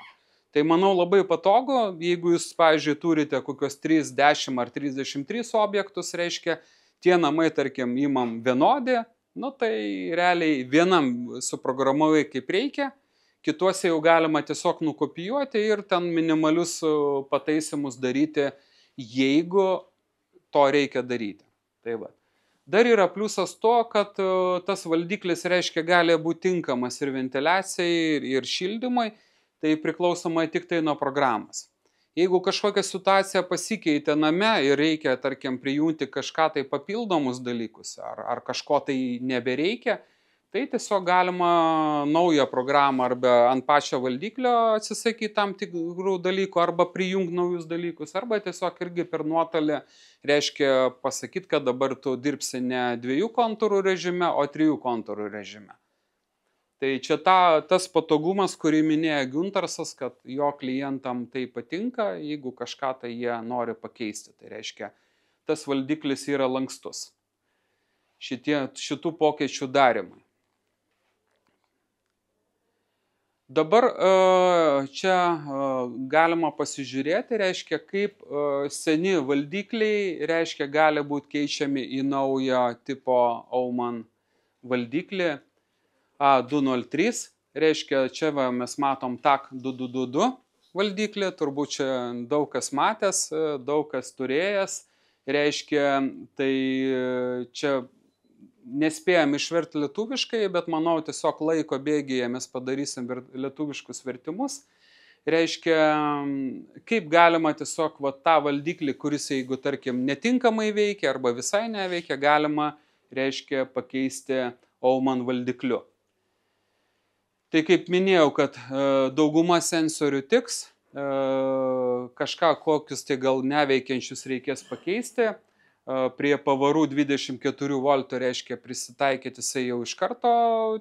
Speaker 1: Tai manau labai patogu, jeigu jūs, pavyzdžiui, turite kokios 30 ar 33 objektus, reiškia, tie namai, tarkim, imam vienodį, nu tai realiai vienam suprogramavai kaip reikia, kituose jau galima tiesiog nukopijuoti ir ten minimalius pataisimus daryti, jeigu to reikia daryti. Tai va. Dar yra pliusas to, kad tas valdiklis, reiškia, gali būti tinkamas ir ventiliacijai, ir šildymai, tai priklausomai tik tai nuo programos. Jeigu kažkokia situacija pasikeitė name ir reikia, tarkim, prijungti kažką tai papildomus dalykus, ar kažko tai nebereikia, tai tiesiog galima naują programą arba ant pačio valdiklio atsisakyti tam tikrų dalykų, arba prijungti naujus dalykus, arba tiesiog irgi per nuotolį, reiškia, pasakyti, kad dabar tu dirbsi ne 2 kontūrų režime, o 3 kontūrų režime. Tai čia tas patogumas, kurį minėjo Guntarsas, kad jo klientam tai patinka, jeigu kažką tai jie nori pakeisti. Tai reiškia, tas valdiklis yra lankstus šitų pokyčių darimai. Dabar čia galima pasižiūrėti, reiškia, kaip seni valdikliai, reiškia, gali būti keičiami į naujo tipo Aumann valdiklį A203, reiškia, čia mes matom TAC 2222 valdiklį, turbūt čia daug kas matęs, daug kas turėjęs, reiškia, tai čia nespėjom išverti lietuviškai, bet manau, tiesiog laiko bėgyje mes padarysim lietuviškus vertimus. Reiškia, kaip galima tiesiog tą valdiklį, kuris, jeigu, tarkim, netinkamai veikia arba visai neveikia, galima, reiškia, pakeisti Aumann valdikliu. Tai kaip minėjau, kad dauguma sensorių tiks, kažką kokius tai gal neveikiančius reikės pakeisti, prie pavarų 24 voltų, reiškia, prisitaikyti jisai jau iš karto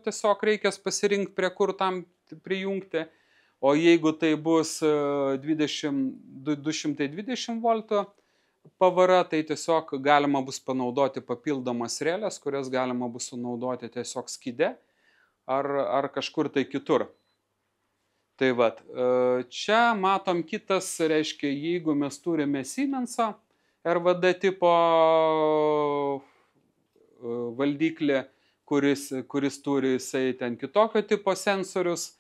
Speaker 1: tiesiog reikės pasirinkti, prie kur tam prijungti, o jeigu tai bus 220 voltų pavara, tai tiesiog galima bus panaudoti papildomas relės, kurias galima bus sunaudoti tiesiog skide, ar kažkur tai kitur. Tai vat, čia matom kitas, reiškia, jeigu mes turime Siemenso RVD tipo valdiklį, kuris turi jisai ten kitokio tipo sensorius,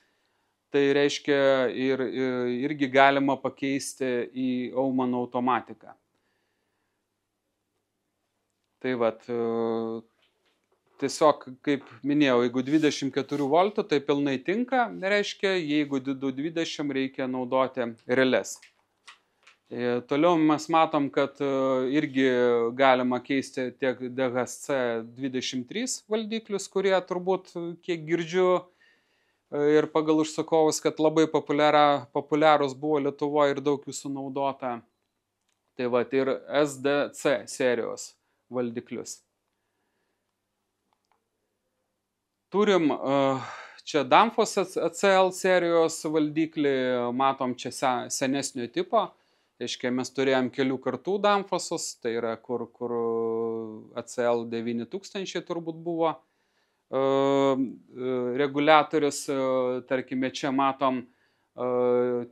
Speaker 1: tai reiškia irgi galima pakeisti į Aumann automatiką. Tai vat, tiesiog, kaip minėjau, jeigu 24 voltų, tai pilnai tinka, reiškia, jeigu 220 reikia naudoti relės. Toliau mes matom, kad irgi galima keisti tiek DHC 23 valdiklius, kurie turbūt, kiek girdžiu, ir pagal užsakovus, kad labai populiarūs buvo Lietuvoje ir daug jų sunaudota. Tai va, ir SDC serijos valdiklius. Turim čia Danfoss ACL serijos valdiklį, matom čia senesnio tipo. Reiškia, mes turėjom kelių kartų Danfossus, tai yra kur ACL 9000 turbūt buvo reguliatorius, tarkime, čia matom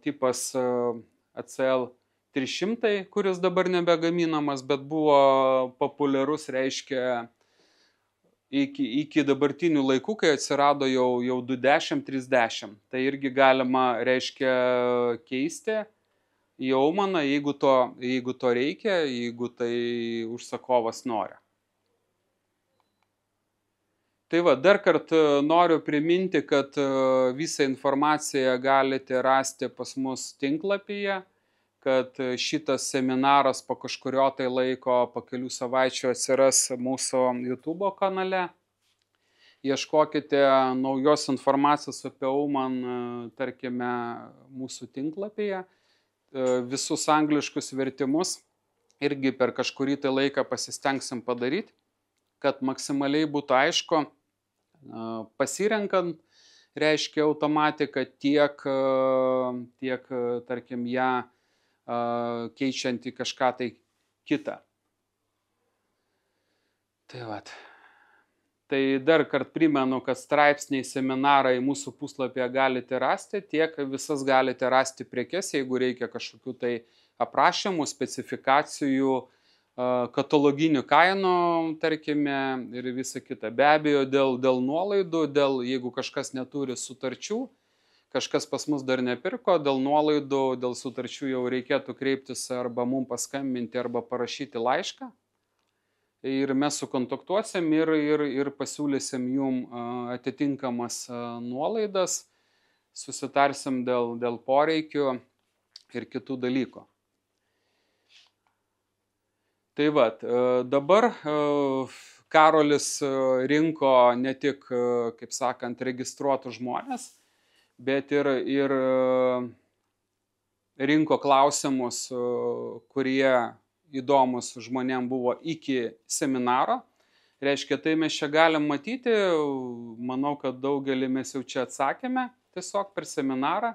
Speaker 1: tipas ACL 300, kuris dabar nebegaminamas, bet buvo populiarus, reiškia, iki dabartinių laikų, kai atsirado jau 210, 30. Tai irgi galima, reiškia, keisti į Aumanną, jeigu to reikia, jeigu tai užsakovas nori. Tai va, dar kartą noriu priminti, kad visą informaciją galite rasti pas mus tinklapyje, kad šitas seminaras po kažkurio tai laiko, po kelių savaičių atsiras mūsų YouTube kanale. Ieškokite naujos informacijos apie Aumann, tarkime, mūsų tinklapyje. Visus angliškus vertimus irgi per kažkurį tai laiką pasistengsim padaryti. kad maksimaliai būtų aišku, pasirenkant, reiškia automatiką, tiek tarkim, ją keičiant į kažką tai kitą. Tai vat. Tai dar kart primenu, kad straipsniai, seminarai mūsų puslapyje galite rasti, tiek visas galite rasti prekes, jeigu reikia kažkokių tai aprašymų, specifikacijų, kataloginių kainų, tarkime, ir visa kita. Be abejo, dėl nuolaidų, jeigu kažkas neturi sutarčių, kažkas pas mus dar nepirko, dėl nuolaidų, dėl sutarčių jau reikėtų kreiptis arba mums paskambinti, arba parašyti laišką. Ir mes sukontaktuosim ir pasiūlysim jum atitinkamas nuolaidas, susitarsim dėl poreikių ir kitų dalykų. Tai vat, dabar Karolis rinko ne tik, kaip sakant, registruotų žmonės, bet ir rinko klausimus, kurie įdomus žmonėm buvo iki seminaro. Reiškia, tai mes čia galim matyti, manau, kad daugelį mes jau čia atsakėme tiesiog per seminarą.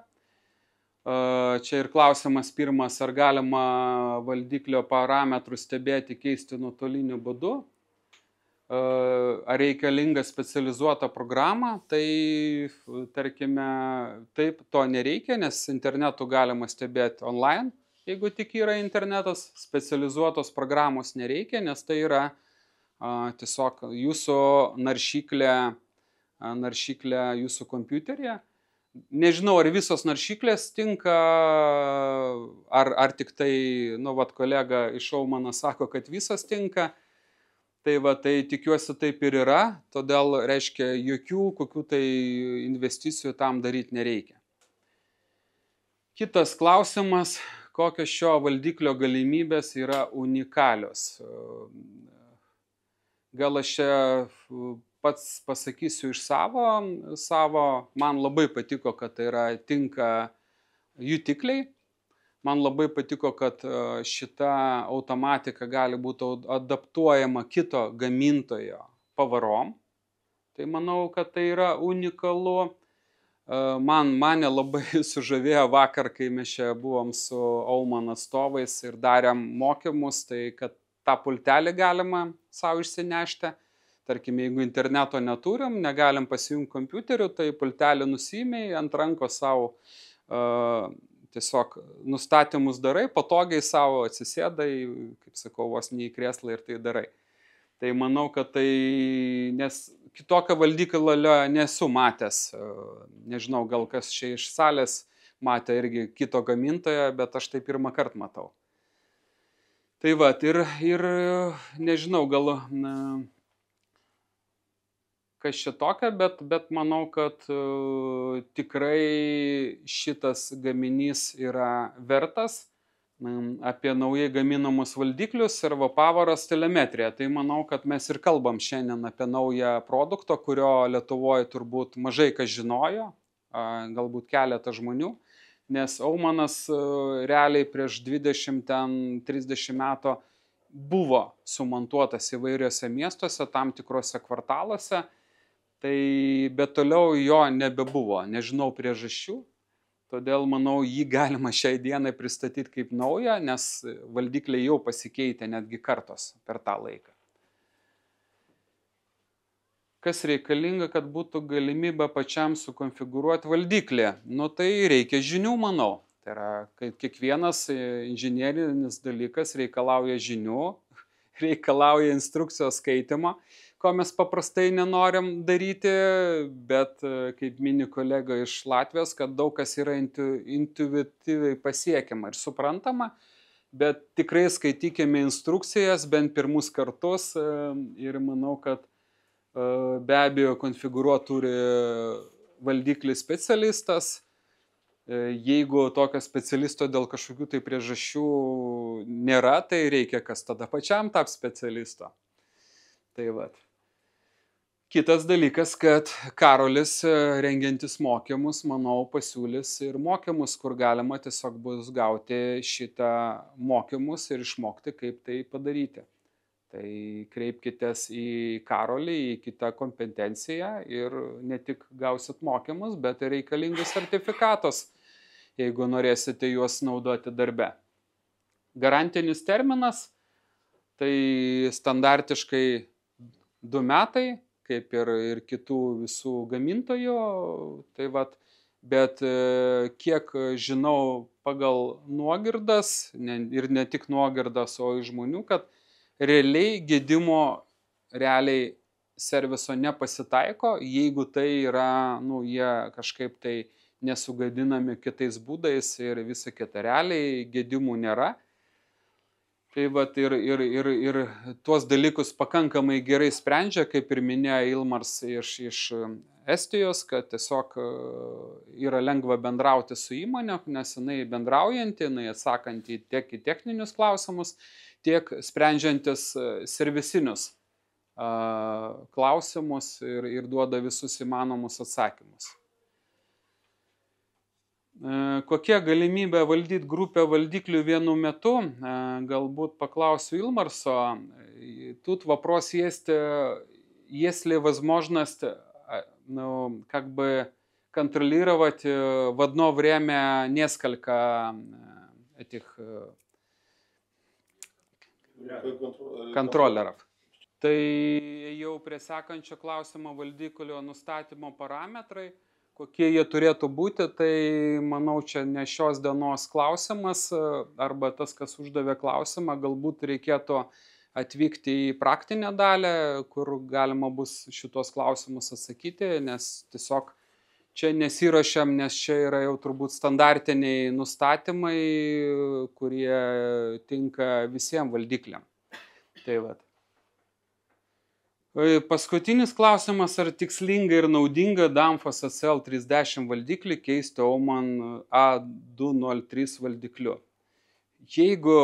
Speaker 1: Čia ir klausimas pirmas, ar galima valdiklio parametrus stebėti, keisti nuotoliniu būdu. Ar reikalinga specializuota programa, tai tarkime, taip, to nereikia, nes internetu galima stebėti online. Jeigu tik yra internetas, specializuotos programos nereikia, nes tai yra tiesiog jūsų naršyklė jūsų kompiuteryje. Nežinau, ar visos naršyklės tinka, ar tik tai, kolega iš Aumano sako, kad visos tinka. Tai tikiuosi taip ir yra, todėl reiškia, jokių kokių tai investicijų tam daryti nereikia. Kitas klausimas. Kokios šio valdiklio galimybės yra unikalios. Gal aš čia pats pasakysiu iš savo, man labai patiko, kad tai yra tinka jutikliai. Man labai patiko, kad šita automatika gali būti adaptuojama kito gamintojo pavarom. Tai manau, kad tai yra unikalu. Mane labai sužavėjo vakar, kai mes čia buvom su Aumano atstovais ir darėm mokymus, tai kad tą pultelį galima savo išsinešti. Tarkim, jeigu interneto neturim, negalim pasijungti kompiuteriu, tai pultelį nusiimiai, ant rankos savo tiesiog nustatymus darai, patogiai savo atsisėdai, kaip sakau, vos ne į krėslą ir tai darai. Tai manau, kad tai, nes kitokią valdiklą nesu matęs, nežinau, gal kas čia iš salės matė irgi kito gamintojo, bet aš tai pirmą kartą matau. Tai va, ir nežinau, gal kas čia tokia, bet manau, kad tikrai šitas gaminys yra vertas. Apie naujai gaminamus valdiklius ir pavaros telemetriją. Tai manau, kad mes ir kalbam šiandien apie naują produktą, kurio Lietuvoje turbūt mažai kas žinojo, galbūt keletą žmonių, nes Aumanas realiai prieš 20-30 metų buvo sumontuotas įvairiuose miestuose, tam tikrose kvartaluose, bet toliau jo nebebuvo, nežinau priežasčių. Todėl, manau, jį galima šiai dienai pristatyti kaip naują, nes valdikliai jau pasikeitė netgi kartos per tą laiką. Kas reikalinga, kad būtų galimybė pačiam sukonfigūruoti valdiklį? Tai reikia žinių, manau. Tai yra, kad kiekvienas inžinierinis dalykas reikalauja žinių, reikalauja instrukcijos skaitimo, ko mes paprastai nenorim daryti, bet kaip mini kolega iš Latvijos, kad daug kas yra intuityviai pasiekiama ir suprantama, bet tikrai skaitykime instrukcijas bent pirmus kartus ir manau, kad be abejo konfigūruoti turi valdiklį specialistas. Jeigu tokio specialisto dėl kažkokių tai priežasčių nėra, tai reikia kas tada pačiam tap specialisto. Tai vat. Kitas dalykas, kad Karolis rengiantis mokymus, manau, pasiūlys ir mokymus, kur galima tiesiog bus gauti šitą mokymus ir išmokti, kaip tai padaryti. Tai kreipkitės į Karolį, į kitą kompetenciją ir ne tik gausit mokymus, bet ir reikalingus sertifikatus, jeigu norėsite juos naudoti darbe. Garantinis terminas, tai standartiškai 2 metai, kaip ir kitų visų gamintojų, tai vat, bet kiek žinau pagal nuogirdas, ir ne tik nuogirdas, o iš žmonių, kad realiai gedimo serviso nepasitaiko, jeigu tai yra, jie kažkaip tai nesugadinami kitais būdais ir visa kita. Realiai gedimų nėra. Tai vat ir tuos dalykus pakankamai gerai sprendžia, kaip ir minėjo Ilmars iš Estijos, kad tiesiog yra lengva bendrauti su įmonė, nes jinai bendraujanti, jinai atsakanti tiek į techninius klausimus, tiek sprendžiantis servisinius klausimus ir duoda visus įmanomus atsakymus. Kokia galimybė valdyti grupę valdiklių vienu metu? Galbūt поклausiu Илмарса. Тут вопрос есть ли возможность как бы контролировать в одно время несколько этих контроллеров. Tai jau prie sekančio klausimo valdiklio nustatymo parametrai. Kokie jie turėtų būti, tai manau, čia ne šios dienos klausimas, arba tas, kas uždavė klausimą, galbūt reikėtų atvykti į praktinę dalį, kur galima bus šitos klausimus atsakyti, nes tiesiog čia nesiruošiam, nes čia yra jau turbūt standartiniai nustatymai, kurie tinka visiems valdikliam. Tai vat. Paskutinis klausimas, ar tikslinga ir naudinga Danfoss ACL30 valdiklį keisti Oman A203 valdikliu. Jeigu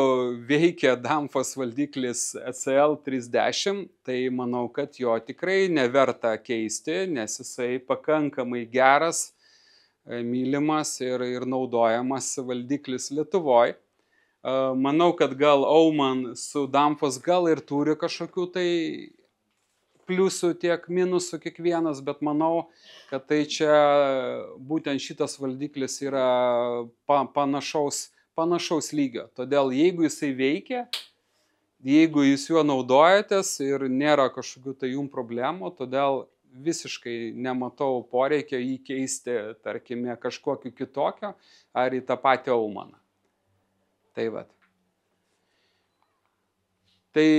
Speaker 1: veikia Danfoss valdiklis ACL30, tai manau, kad jo tikrai neverta keisti, nes jisai pakankamai geras, mylimas ir naudojamas valdiklis Lietuvoje. Manau, kad gal Oman su Danfoss gal ir turi kažkokių tai pliusų, tiek minusų kiekvienas, bet manau, kad tai čia būtent šitas valdiklis yra panašaus lygio. Todėl jeigu jisai veikia, jeigu jūs juo naudojatės ir nėra kažkokių tai jums problemų, todėl visiškai nematau poreikio jį keisti, tarkime, kažkokiu kitokio ar į tą patį Omaną. Tai vat. Tai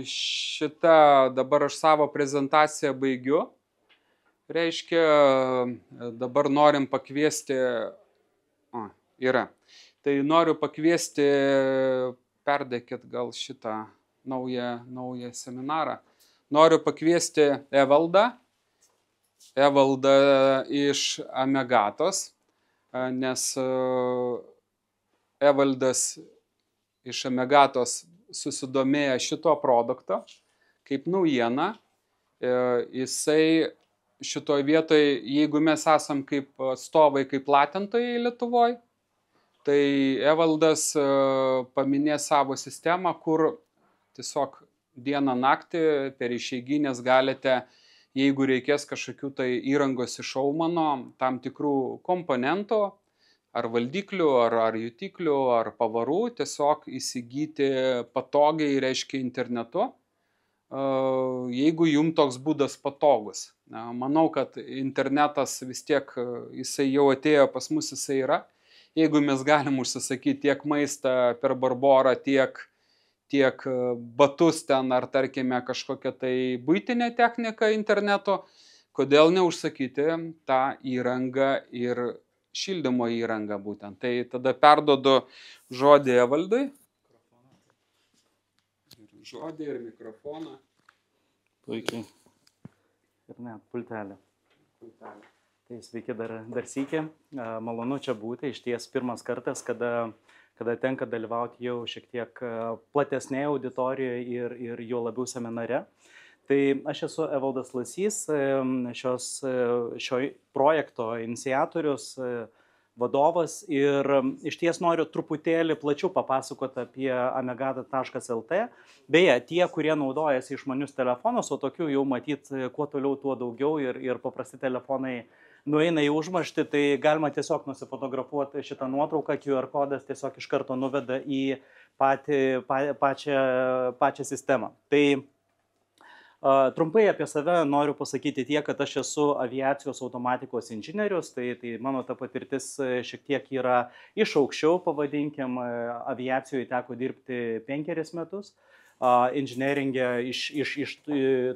Speaker 1: šitą dabar aš savo prezentaciją baigiu. Reiškia, dabar norim pakviesti, Tai noriu pakviesti, perdėkit gal šitą naują seminarą. Noriu pakviesti Evaldą iš Amegatos, nes Evaldas iš Amegatos susidomėjo šito produkto kaip naujieną. Jisai šitoj vietoj, jeigu mes esam kaip atstovai, kaip platintojai Lietuvoje, tai Evaldas paminės savo sistemą, kur tiesiog dieną naktį per išeiginės galite, jeigu reikės kažkokių tai įrangos iš Omano, tam tikrų komponentų, ar valdiklių, ar jutiklių, ar pavarų, tiesiog įsigyti patogiai, reiškia internetu, jeigu jums toks būdas patogus. Manau, kad internetas vis tiek, jisai jau atėjo pas mus, jisai yra. Jeigu mes galim užsisakyti tiek maistą per Barborą, tiek batus ten, ar tarkime kažkokią tai buitinę techniką interneto, kodėl neužsakyti tą įrangą ir šildymo įrangą būtent. Tai tada perduodu žodį Evaldui. Žodį ir mikrofoną.
Speaker 7: Puikiai. Ir net pultelį. Tai sveiki dar sykį. Malonu čia būti. Iš ties pirmas kartas, kada tenka dalyvauti jau šiek tiek platesnėje auditorijoje ir jo labiau seminare. Tai aš esu Evaldas Lasys, šio projekto iniciatorius, vadovas ir iš ties noriu truputėlį plačiau papasakoti apie amegata.lt. Beje, tie, kurie naudojasi išmanius telefonus, o tokių jau matyt, kuo toliau, tuo daugiau ir paprasti telefonai nueina į užmarštį, tai galima tiesiog nusifotografuoti šitą nuotrauką, QR kodas tiesiog iš karto nuveda į pačią sistemą. Tai trumpai apie save noriu pasakyti tiek, kad aš esu aviacijos automatikos inžinierius, tai mano ta patirtis šiek tiek yra iš aukščiau, pavadinkim, aviacijoje teko dirbti 5 metus. Inžineringė iš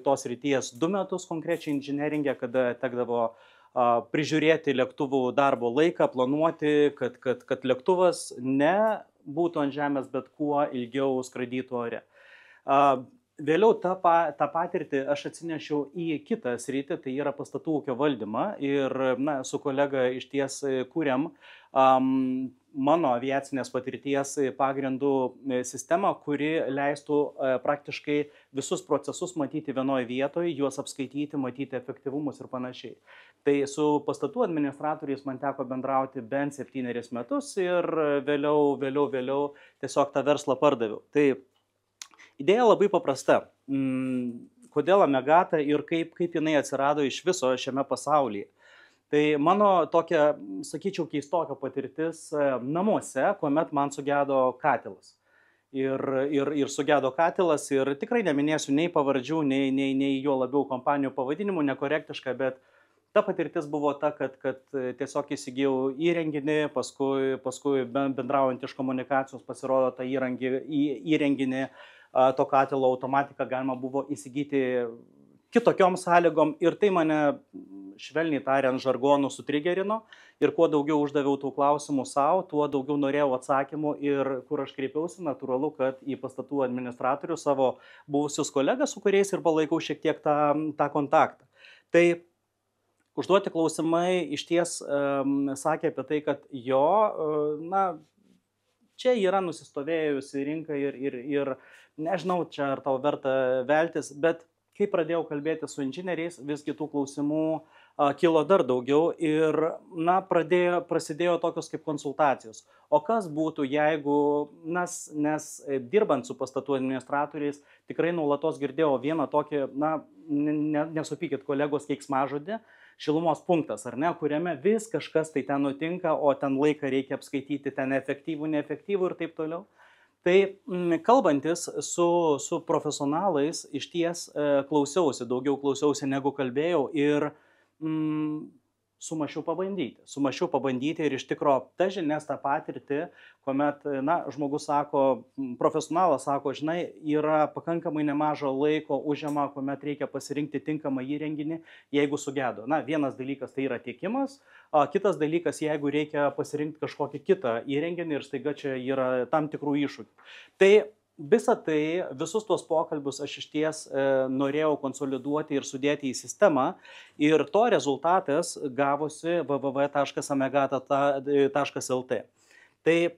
Speaker 7: tos ryties 2 metus konkrečiai inžineringė, kada tekdavo prižiūrėti lėktuvų darbo laiką, planuoti, kad lėktuvas ne būtų ant žemės, bet kuo ilgiau skraidytų ore. Vėliau tą patirtį aš atsinešiau į kitą sritį, tai yra pastatų ūkio valdymą ir su kolega iš ties kūrėm mano aviacinės patirties pagrindų sistemą, kuri leistų praktiškai visus procesus matyti vienoje vietoje, juos apskaityti, matyti efektyvumus ir panašiai. Tai su pastatų administratoriais man teko bendrauti bent 7 metus ir vėliau tiesiog tą verslą pardaviau. Tai idėja labai paprasta. Kodėl Amegata ir kaip jinai atsirado iš viso šiame pasaulyje. Tai mano tokia, sakyčiau, keistokia patirtis namuose, kuomet man sugedo katilas. Ir sugedo katilas ir tikrai neminėsiu nei pavardžių, nei jo labiau kompanijų pavadinimų, nekorektiška, bet ta patirtis buvo ta, kad tiesiog įsigijau įrenginį, paskui bendraujant iš komunikacijos pasirodo tą įrenginį, to katilo automatiką galima buvo įsigyti kitokiom sąlygom ir tai mane, švelniai tariant, žargonų sutrigerino ir kuo daugiau uždaviau tų klausimų savo, tuo daugiau norėjau atsakymų ir kur aš kreipiausi, natūralu, kad į pastatų administratorių savo buvusius kolegas, su kuriais ir palaikau šiek tiek tą kontaktą. Tai užduoti klausimai iš ties sakė apie tai, kad čia yra nusistovėjusi rinka ir nežinau, čia ar tau verta veltis, bet kai pradėjau kalbėti su inžinieriais, visgi tų klausimų kilo dar daugiau ir prasidėjo tokios kaip konsultacijos. O kas būtų, jeigu, nes dirbant su pastatų administratoriais, tikrai nuolatos girdėjau vieną tokį, nesupykit kolegos, keiksmažodį, šilumos punktas, ar ne, kuriame vis kažkas tai ten nutinka, o ten laiką reikia apskaityti, ten efektyvų, neefektyvų ir taip toliau. Tai kalbantis su profesionalais iš ties daugiau klausiausi negu kalbėjau ir sumašiau pabandyti ir iš tikro ta žinias, tą patirtį, kuomet, žmogus sako, profesionalas sako, žinai, yra pakankamai nemažo laiko užima, kuomet reikia pasirinkti tinkamą įrenginį, jeigu sugedo. Vienas dalykas tai yra tiekimas, kitas dalykas, jeigu reikia pasirinkti kažkokį kitą įrenginį ir staiga čia yra tam tikrų iššūkių. Tai visus tuos pokalbius aš iš ties norėjau konsoliduoti ir sudėti į sistemą ir to rezultatas gavosi www.amegata.lt. Tai,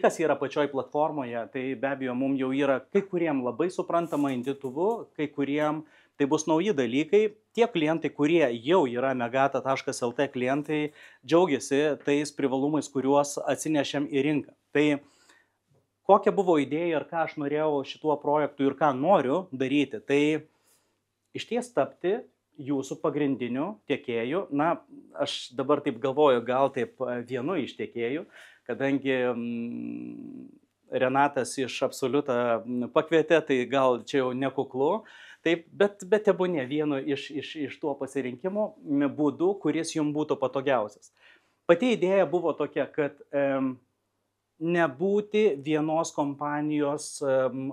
Speaker 7: kas yra pačioj platformoje, tai be abejo mums jau yra kai kuriem labai suprantama, intuityvu, kai kuriem tai bus nauji dalykai. Tie klientai, kurie jau yra amegata.lt klientai, džiaugiasi tais privalumais, kuriuos atsinešėm į rinką. Tai kokia buvo idėja ir ką aš norėjau šituo projektu ir ką noriu daryti, tai iš ties tapti jūsų pagrindiniu tiekėju. Aš dabar taip galvoju, gal taip vienu iš tiekėjų, kadangi Renatas iš Absoliutą pakvietė, tai gal čia jau nekuklu, taip, bet tebūnie vienu iš tuo pasirinkimo būdų, kuris jums būtų patogiausias. Pati idėja buvo tokia, kad nebūti vienos kompanijos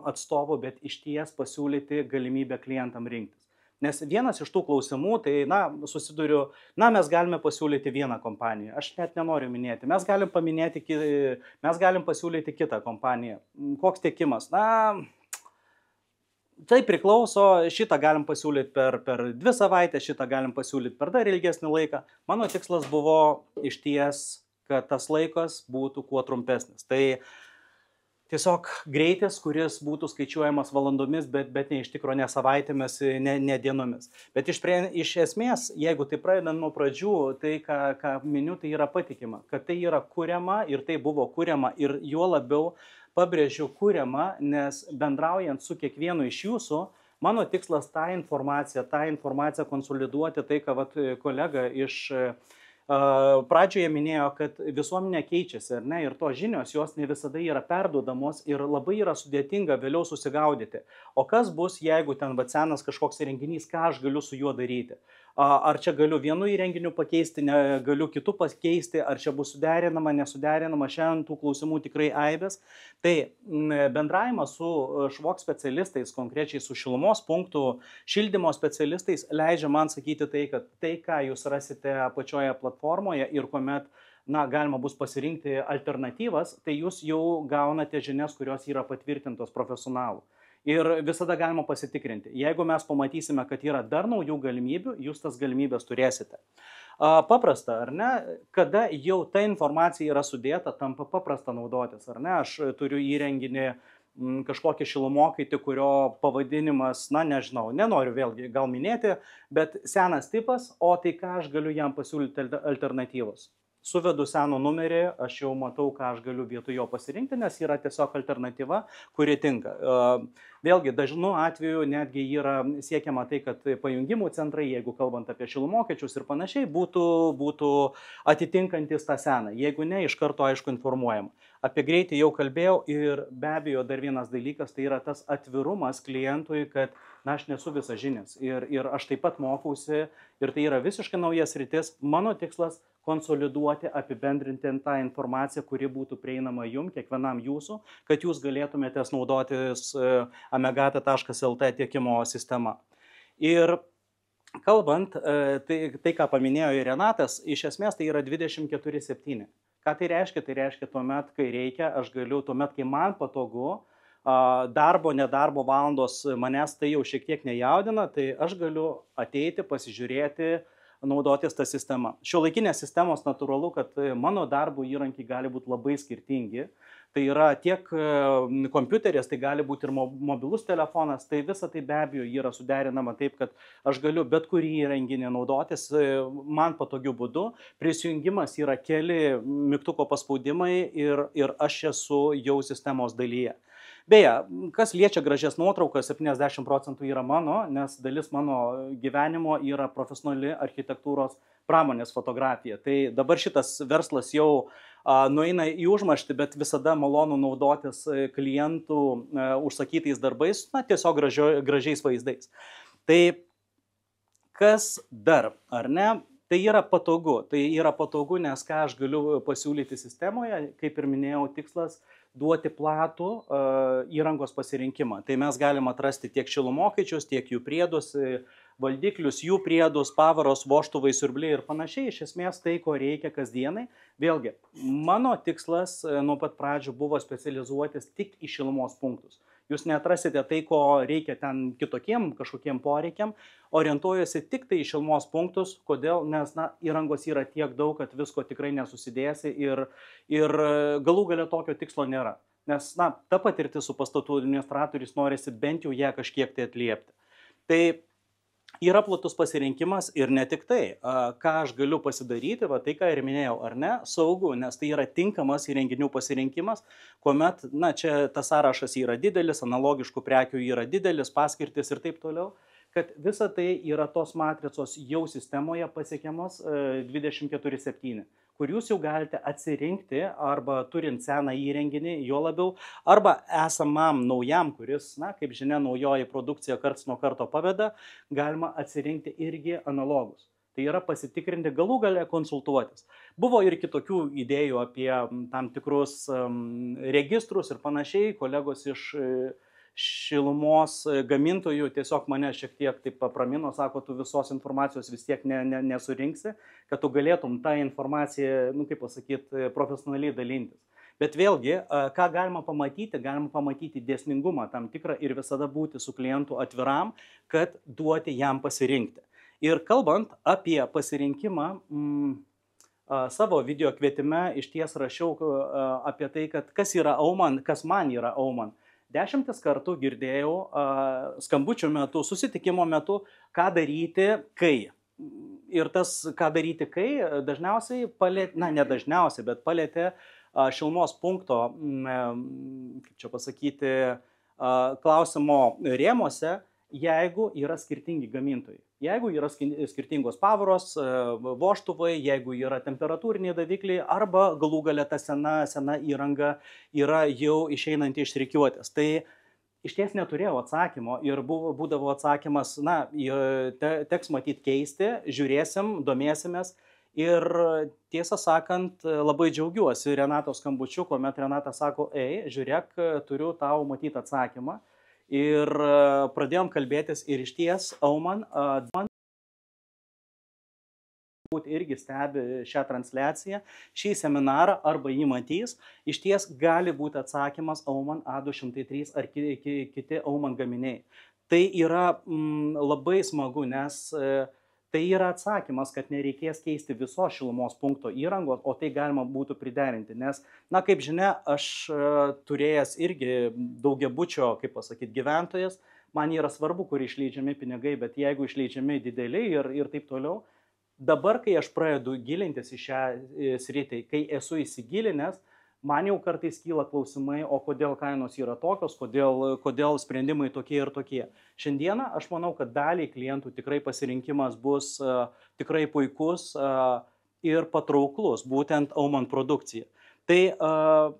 Speaker 7: atstovu, bet iš ties pasiūlyti galimybę klientam rinktis. Nes vienas iš tų klausimų, tai, susiduriu, mes galime pasiūlyti vieną kompaniją, aš net nenoriu minėti, mes galim pasiūlyti kitą kompaniją. Koks tiekimas? Tai priklauso, šitą galim pasiūlyti per 2 savaitės, šitą galim pasiūlyti per dar ilgesnį laiką. Mano tikslas buvo iš ties, kad tas laikas būtų kuo trumpesnis. Tai tiesiog greitis, kuris būtų skaičiuojamas valandomis, bet ne iš tikrųjų ne savaitėmis, ne dienomis. Bet iš esmės, jeigu tai pradedant nuo pradžių, tai ką miniu, tai yra patikima, kad tai yra kuriama ir tai buvo kuriama ir juo labiau pabrėžiu kuriama, nes bendraujant su kiekvienu iš jūsų, mano tikslas tą informaciją konsoliduoti, tai ką kolega iš pradžioje minėjo, kad visuomenė keičiasi, ar ne, ir tos žinios, jos ne visada yra perduodamos ir labai yra sudėtinga vėliau susigaudyti. O kas bus, jeigu ten senas kažkoks įrenginys, ką aš galiu su juo daryti? Ar čia galiu vienu įrenginiu pakeisti, galiu kitų pakeisti, ar čia bus suderinama, nesuderinama, šiandien tų klausimų tikrai aibės. Tai bendravimas su švok specialistais, konkrečiai su šilumos punktų šildymo specialistais, leidžia man sakyti tai, kad tai, ką jūs rasite apačioje platformoje ir kuomet galima bus pasirinkti alternatyvas, tai jūs jau gaunate žinias, kurios yra patvirtintos profesionalų. Ir visada galima pasitikrinti. Jeigu mes pamatysime, kad yra dar naujų galimybių, jūs tas galimybės turėsite. Paprasta, ar ne? Kada jau ta informacija yra sudėta, tampa paprasta naudotis, ar ne? Aš turiu įrenginį kažkokį šilumokaitį, kurio pavadinimas, nežinau, nenoriu vėlgi gal minėti, bet senas tipas, o tai ką aš galiu jam pasiūlyti alternatyvos. Suvedu seno numerį, aš jau matau, ką aš galiu vietoj jo pasirinkti, nes yra tiesiog alternatyva, kuri tinka. Vėlgi, dažnu atveju netgi yra siekiama tai, kad pajungimų centrai, jeigu kalbant apie šilumokaičius ir panašiai, būtų atitinkantis tą seną. Jeigu ne, iš karto aišku informuojama. Apie greitį jau kalbėjau ir be abejo dar vienas dalykas, tai yra tas atvirumas klientui, kad aš nesu visažinis ir aš taip pat mokausi ir tai yra visiškai naujas sritis. Mano tikslas konsoliduoti, apibendrinti tą informaciją, kuri būtų prieinama jums, kiekvienam jūsų, kad jūs galėtumėte naudotis amegata.lt tiekimo sistema. Ir kalbant, tai ką paminėjo ir Renatas, iš esmės tai yra 24/7. Ką tai reiškia? Tai reiškia tuomet, kai reikia, aš galiu, tuomet, kai man patogu, darbo, nedarbo valandos manęs tai jau šiek tiek nejaudina, tai aš galiu ateiti, pasižiūrėti, naudotis tą sistemą. Šiuolaikinės sistemos natūralu, kad mano darbo įrankiai gali būti labai skirtingi. Tai yra tiek kompiuteris, tai gali būti ir mobilus telefonas, tai visa tai be abejo yra suderinama taip, kad aš galiu bet kurį įrenginį naudotis man patogiu būdu. Prisijungimas yra keli mygtuko paspaudimai ir aš esu jau sistemos dalyje. Beje, kas liečia gražias nuotraukas, 70% yra mano, nes dalis mano gyvenimo yra profesionali architektūros pramonės fotografija. Tai dabar šitas verslas jau nueina į užmarštį, bet visada malonu naudotis klientų užsakytais darbais, tiesiog gražiais vaizdais. Tai kas dar, ar ne? Tai yra patogu. Tai yra patogu, nes ką aš galiu pasiūlyti sistemoje, kaip ir minėjau, tikslas duoti platų įrangos pasirinkimą. Tai mes galime atrasti tiek šilumokaičius, tiek jų priedus, valdiklius, jų priedus, pavaros, vožtuvai, siurbliai ir panašiai. Iš esmės tai, ko reikia kasdienai. Vėlgi, mano tikslas nuo pat pradžių buvo specializuotis tik į šilumos punktus. Jūs neatrasite tai, ko reikia ten kitokiem kažkokiem poreikiam, orientuojasi tik tai į šilumos punktus. Kodėl? Nes įrangos yra tiek daug, kad visko tikrai nesusidėsi ir galų gale tokio tikslo nėra. Nes ta patirtis su pastatų administratoriais norisi bent jau ją kažkiek tai atliepti. Tai yra platus pasirinkimas ir ne tik tai, ką aš galiu pasidaryti, tai ką ir minėjau, ar ne, saugu, nes tai yra tinkamas įrenginių pasirinkimas, kuomet, čia tas sąrašas yra didelis, analogiškų prekių yra didelis, paskirtis ir taip toliau, kad visa tai yra tos matricos jau sistemoje pasiekiamos 24/7, kur jūs jau galite atsirinkti arba turint seną įrenginį, jo labiau, arba esamam naujam, kuris, kaip žinia, naujoji produkcija karts nuo karto paveda, galima atsirinkti irgi analogus. Tai yra pasitikrinti, galų gale konsultuotis. Buvo ir kitokių idėjų apie tam tikrus registrus ir panašiai, kolegos iš šilumos gamintojų tiesiog mane šiek tiek taip papramino, sako, tu visos informacijos vis tiek nesurinksi, kad tu galėtum tą informaciją, kaip pasakyti, profesionaliai dalintis. Bet vėlgi, ką galima pamatyti dėsningumą tam tikrą ir visada būti su klientu atviram, kad duoti jam pasirinkti. Ir kalbant apie pasirinkimą, savo video kvietime išties rašiau apie tai, kad kas yra Auman, kas man yra Auman. 10 kartų girdėjau skambučio metu, susitikimo metu, ką daryti, kai. Ir tas, ką daryti, kai, dažniausiai palėtė, ne dažniausiai, bet palėtė šilumos punkto, kaip čia pasakyti, klausimo rėmuose, jeigu yra skirtingi gamintojai. Jeigu yra skirtingos pavaros, vožtuvai, jeigu yra temperatūriniai davikliai arba galų gale ta sena įranga yra jau išeinanti iš rikiuotės. Tai iš ties neturėjau atsakymo ir būdavo atsakymas, teks matyti keisti, žiūrėsim, domėsimės. Ir tiesą sakant, labai džiaugiuosi Renatos skambučiu, kuomet Renata sako, žiūrėk, turiu tau matyti atsakymą. Ir pradėjom kalbėtis ir iš ties Auman irgi stebi šią transliaciją, šį seminarą arba jį matys, iš ties gali būti atsakymas Auman A203 ar kiti Auman gaminiai. Tai yra labai smagu, nes tai yra atsakymas, kad nereikės keisti visos šilumos punkto įrangos, o tai galima būtų priderinti. Nes, kaip žinia, aš turėjęs irgi daugiabučio, kaip pasakyti, gyventojas, man yra svarbu, kur išleidžiami pinigai, bet jeigu išleidžiami dideli ir taip toliau, dabar, kai aš pradedu gilintis į šią sritį, kai esu įsigilinęs, man jau kartais kyla klausimai, o kodėl kainos yra tokios, kodėl sprendimai tokie ir tokie. Šiandieną aš manau, kad daliai klientų tikrai pasirinkimas bus tikrai puikus ir patrauklus, būtent Auman produkcija. Tai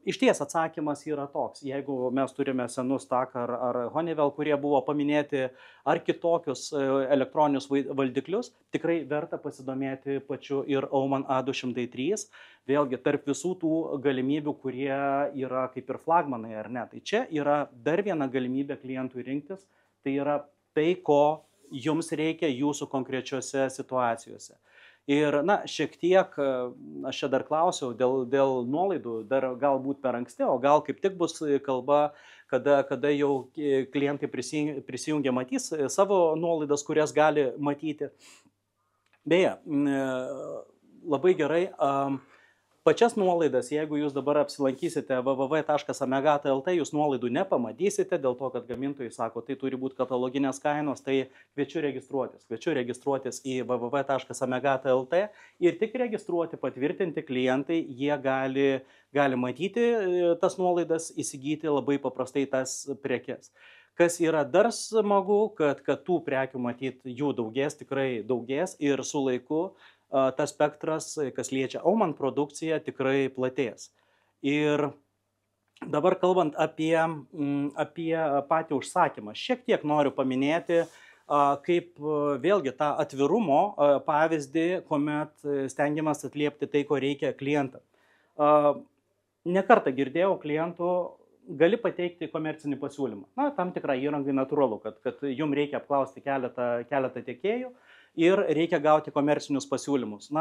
Speaker 7: iš ties atsakymas yra toks, jeigu mes turime senus TAC ar Honeywell, kurie buvo paminėti, ar kitokius elektroninius valdiklius, tikrai verta pasidomėti pačiu ir Auman A203, vėlgi tarp visų tų galimybių, kurie yra kaip ir flagmanai ar ne. Tai čia yra dar viena galimybė klientui rinktis, tai yra tai, ko jums reikia jūsų konkrečiose situacijose. Ir, šiek tiek, aš čia dar klausiau dėl nuolaidų, dar galbūt per anksti, o gal kaip tik bus kalba, kada jau klientai prisijungia, matys savo nuolaidas, kurias gali matyti. Beje, labai gerai, pačias nuolaidas, jeigu jūs dabar apsilankysite www.amega.lt, jūs nuolaidų nepamatysite, dėl to, kad gamintojai sako, tai turi būti kataloginės kainos, tai kviečiu registruotis į www.amega.lt ir tik registruoti, patvirtinti klientai, jie gali matyti tas nuolaidas, įsigyti labai paprastai tas prekes. Kas yra dar smagu, kad tų prekių matyti jų daugės, tikrai daugės ir su laiku tas spektras, kas liečia Auman produkciją, tikrai platės. Ir dabar kalbant apie patį užsakymą, šiek tiek noriu paminėti, kaip vėlgi tą atvirumo pavyzdį, kuomet stengiamas atliepti tai, ko reikia klientam. Nekartą girdėjau klientų, gali pateikti komercinį pasiūlymą. Tam tikrą įrangai natūralu, kad jums reikia apklausti keletą tiekėjų, ir reikia gauti komercinius pasiūlymus.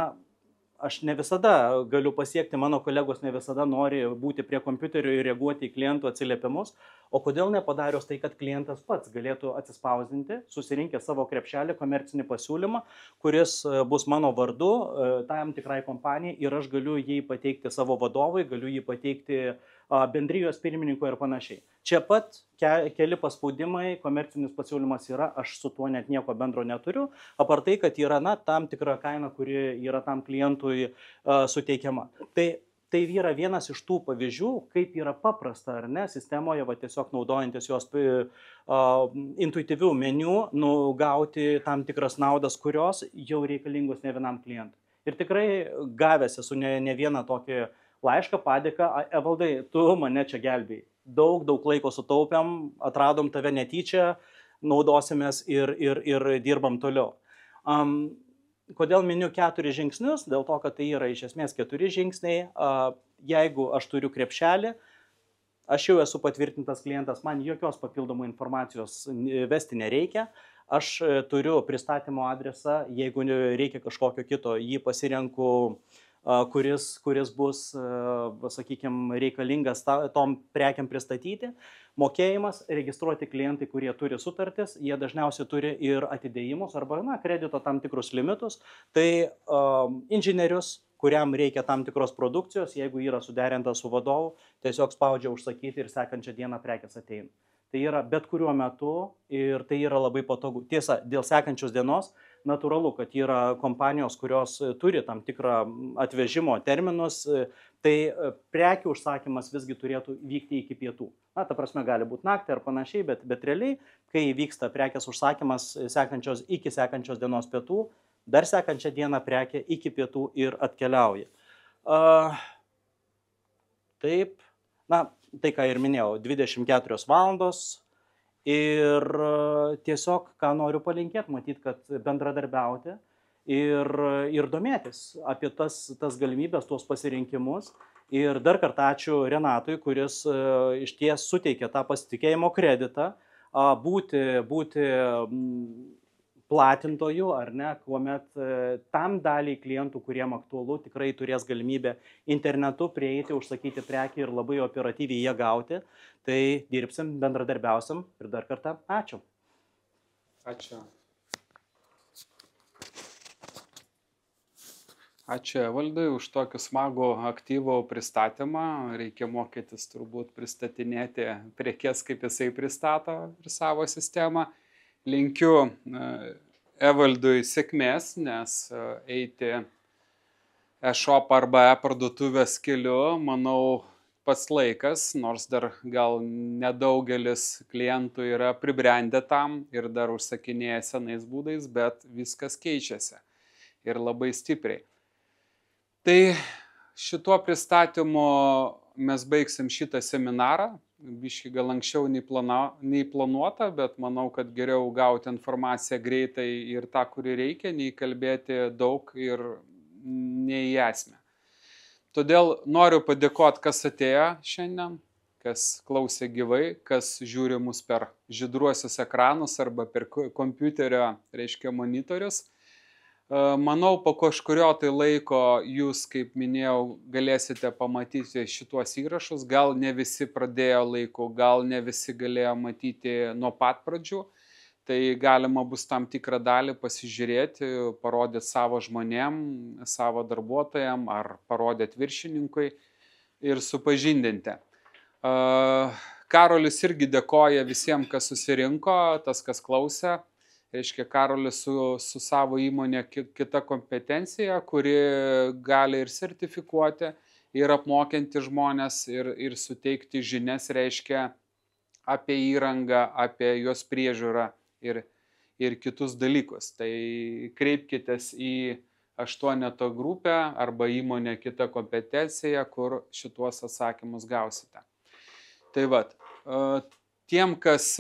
Speaker 7: Aš ne visada galiu pasiekti, mano kolegos ne visada nori būti prie kompiuterio ir reaguoti į klientų atsiliepimus, o kodėl nepadarius tai, kad klientas pats galėtų atsispausdinti, susirinkęs savo krepšelį komercinį pasiūlymą, kuris bus mano vardu tam tikrai kompanijai ir aš galiu jį pateikti savo vadovui, galiu jį pateikti bendrijos pirmininkui ir panašiai. Čia pat keli paspaudimai, komercinis pasiūlymas yra, aš su tuo net nieko bendro neturiu, apart tai, kad yra tam tikra kaina, kuri yra tam klientui suteikiama. Tai yra vienas iš tų pavyzdžių, kaip yra paprasta ar ne, sistemoje, tiesiog naudojantis jos intuityvių meniu, gauti tam tikras naudas, kurios jau reikalingos ne vienam klientui. Ir tikrai gavęs esu ne vieną tokį laišką, padėką, Evaldai, tu mane čia gelbėjai. Daug laiko sutaupėm, atradom tave netyčia, naudosimės ir dirbam toliau. Kodėl miniu 4 žingsnius? Dėl to, kad tai yra iš esmės 4 žingsniai. Jeigu aš turiu krepšelį, aš jau esu patvirtintas klientas, man jokios papildomų informacijos vesti nereikia. Aš turiu pristatymo adresą, jeigu reikia kažkokio kito, jį pasirenku, kuris bus, sakykime, reikalingas tom prekiam pristatyti. Mokėjimas, registruoti klientai, kurie turi sutartis, jie dažniausiai turi ir atidėjimus arba kredito tam tikrus limitus. Tai inžinierius kuriam reikia tam tikros produkcijos, jeigu yra suderinta su vadovu, tiesiog spaudžia užsakyti ir sekančią dieną prekės ateina. Tai yra bet kuriuo metu ir tai yra labai patogu. Tiesa, dėl sekančios dienos natūralu, kad yra kompanijos, kurios turi tam tikrą atvežimo terminus, tai prekių užsakymas visgi turėtų vykti iki pietų. Na, ta prasme, gali būti naktį ar panašiai, bet realiai, kai vyksta prekės užsakymas iki sekančios dienos pietų, dar sekančią dieną prekė iki pietų ir atkeliauja. Taip, na, tai ką ir minėjau, 24 valandos ir tiesiog, ką noriu palinkėti, matyti, kad bendradarbiauti ir domėtis apie tas galimybės, tuos pasirinkimus. Ir dar kartą ačiū Renatui, kuris iš ties suteikė tą pasitikėjimo kreditą, būti platintojų, ar ne, kuomet tam daliai klientų, kuriem aktualu, tikrai turės galimybę internetu prieiti, užsakyti prekį ir labai operatyviai ją gauti. Tai dirbsim, bendradarbiausim ir dar kartą ačiū.
Speaker 1: Ačiū. Ačiū Evaldui už tokį smagų aktyvų pristatymą. Reikia mokytis turbūt pristatinėti prekes, kaip jisai pristato ir savo sistemą. Linkiu Evaldui sėkmės, nes eiti e-shop arba e-parduotuvės keliu, manau, pats laikas, nors dar gal nedaugelis klientų yra pribrendę tam ir dar užsakinėja senais būdais, bet viskas keičiasi ir labai stipriai. Tai šituo pristatymu mes baigsim šitą seminarą. Biški gal anksčiau nei planuota, bet manau, kad geriau gauti informaciją greitai ir tą, kurį reikia, nei kalbėti daug ir nei į esmę. Todėl noriu padėkoti, kas atėjo šiandien, kas klausė gyvai, kas žiūri mus per žydruosius ekranus arba per kompiuterio, reiškia, monitorius. Manau, po kažkurio tai laiko jūs, kaip minėjau, galėsite pamatyti šituos įrašus. Gal ne visi pradėjo laiku, gal ne visi galėjo matyti nuo pat pradžių. Tai galima bus tam tikrą dalį pasižiūrėti, parodyti savo žmonėm, savo darbuotojam ar parodyti viršininkui ir supažindinti. Karolis irgi dėkoja visiems, kas susirinko, tas, kas klausė. Reiškia, Karolis su savo įmonė kita kompetencija, kuri gali ir sertifikuoti, ir apmokinti žmonės, ir suteikti žinias, reiškia, apie įrangą, apie jos priežiūrą ir kitus dalykus. Tai kreipkitės į 8 grupę arba įmonę kita kompetencija, kur šituos atsakymus gausite. Tai vat. Tiem, kas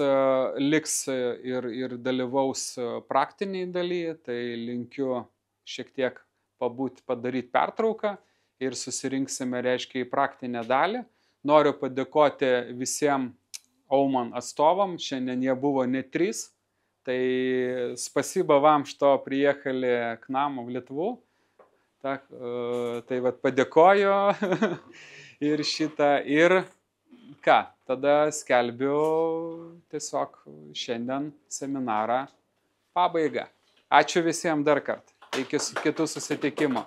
Speaker 1: liks ir dalyvaus praktiniai daly, tai linkiu šiek tiek padaryti pertrauką ir susirinksime, reiškia, į praktinę dalį. Noriu padėkoti visiems Aumann atstovam, šiandien jie buvo ne 3, tai spasiba vam, što priехали к нам в Литву. Так, tai vat padėkoju ir šitą ir ką, tada skelbiu tiesiog šiandien seminarą pabaigą. Ačiū visiems dar kartą. Iki kitų susitikimo.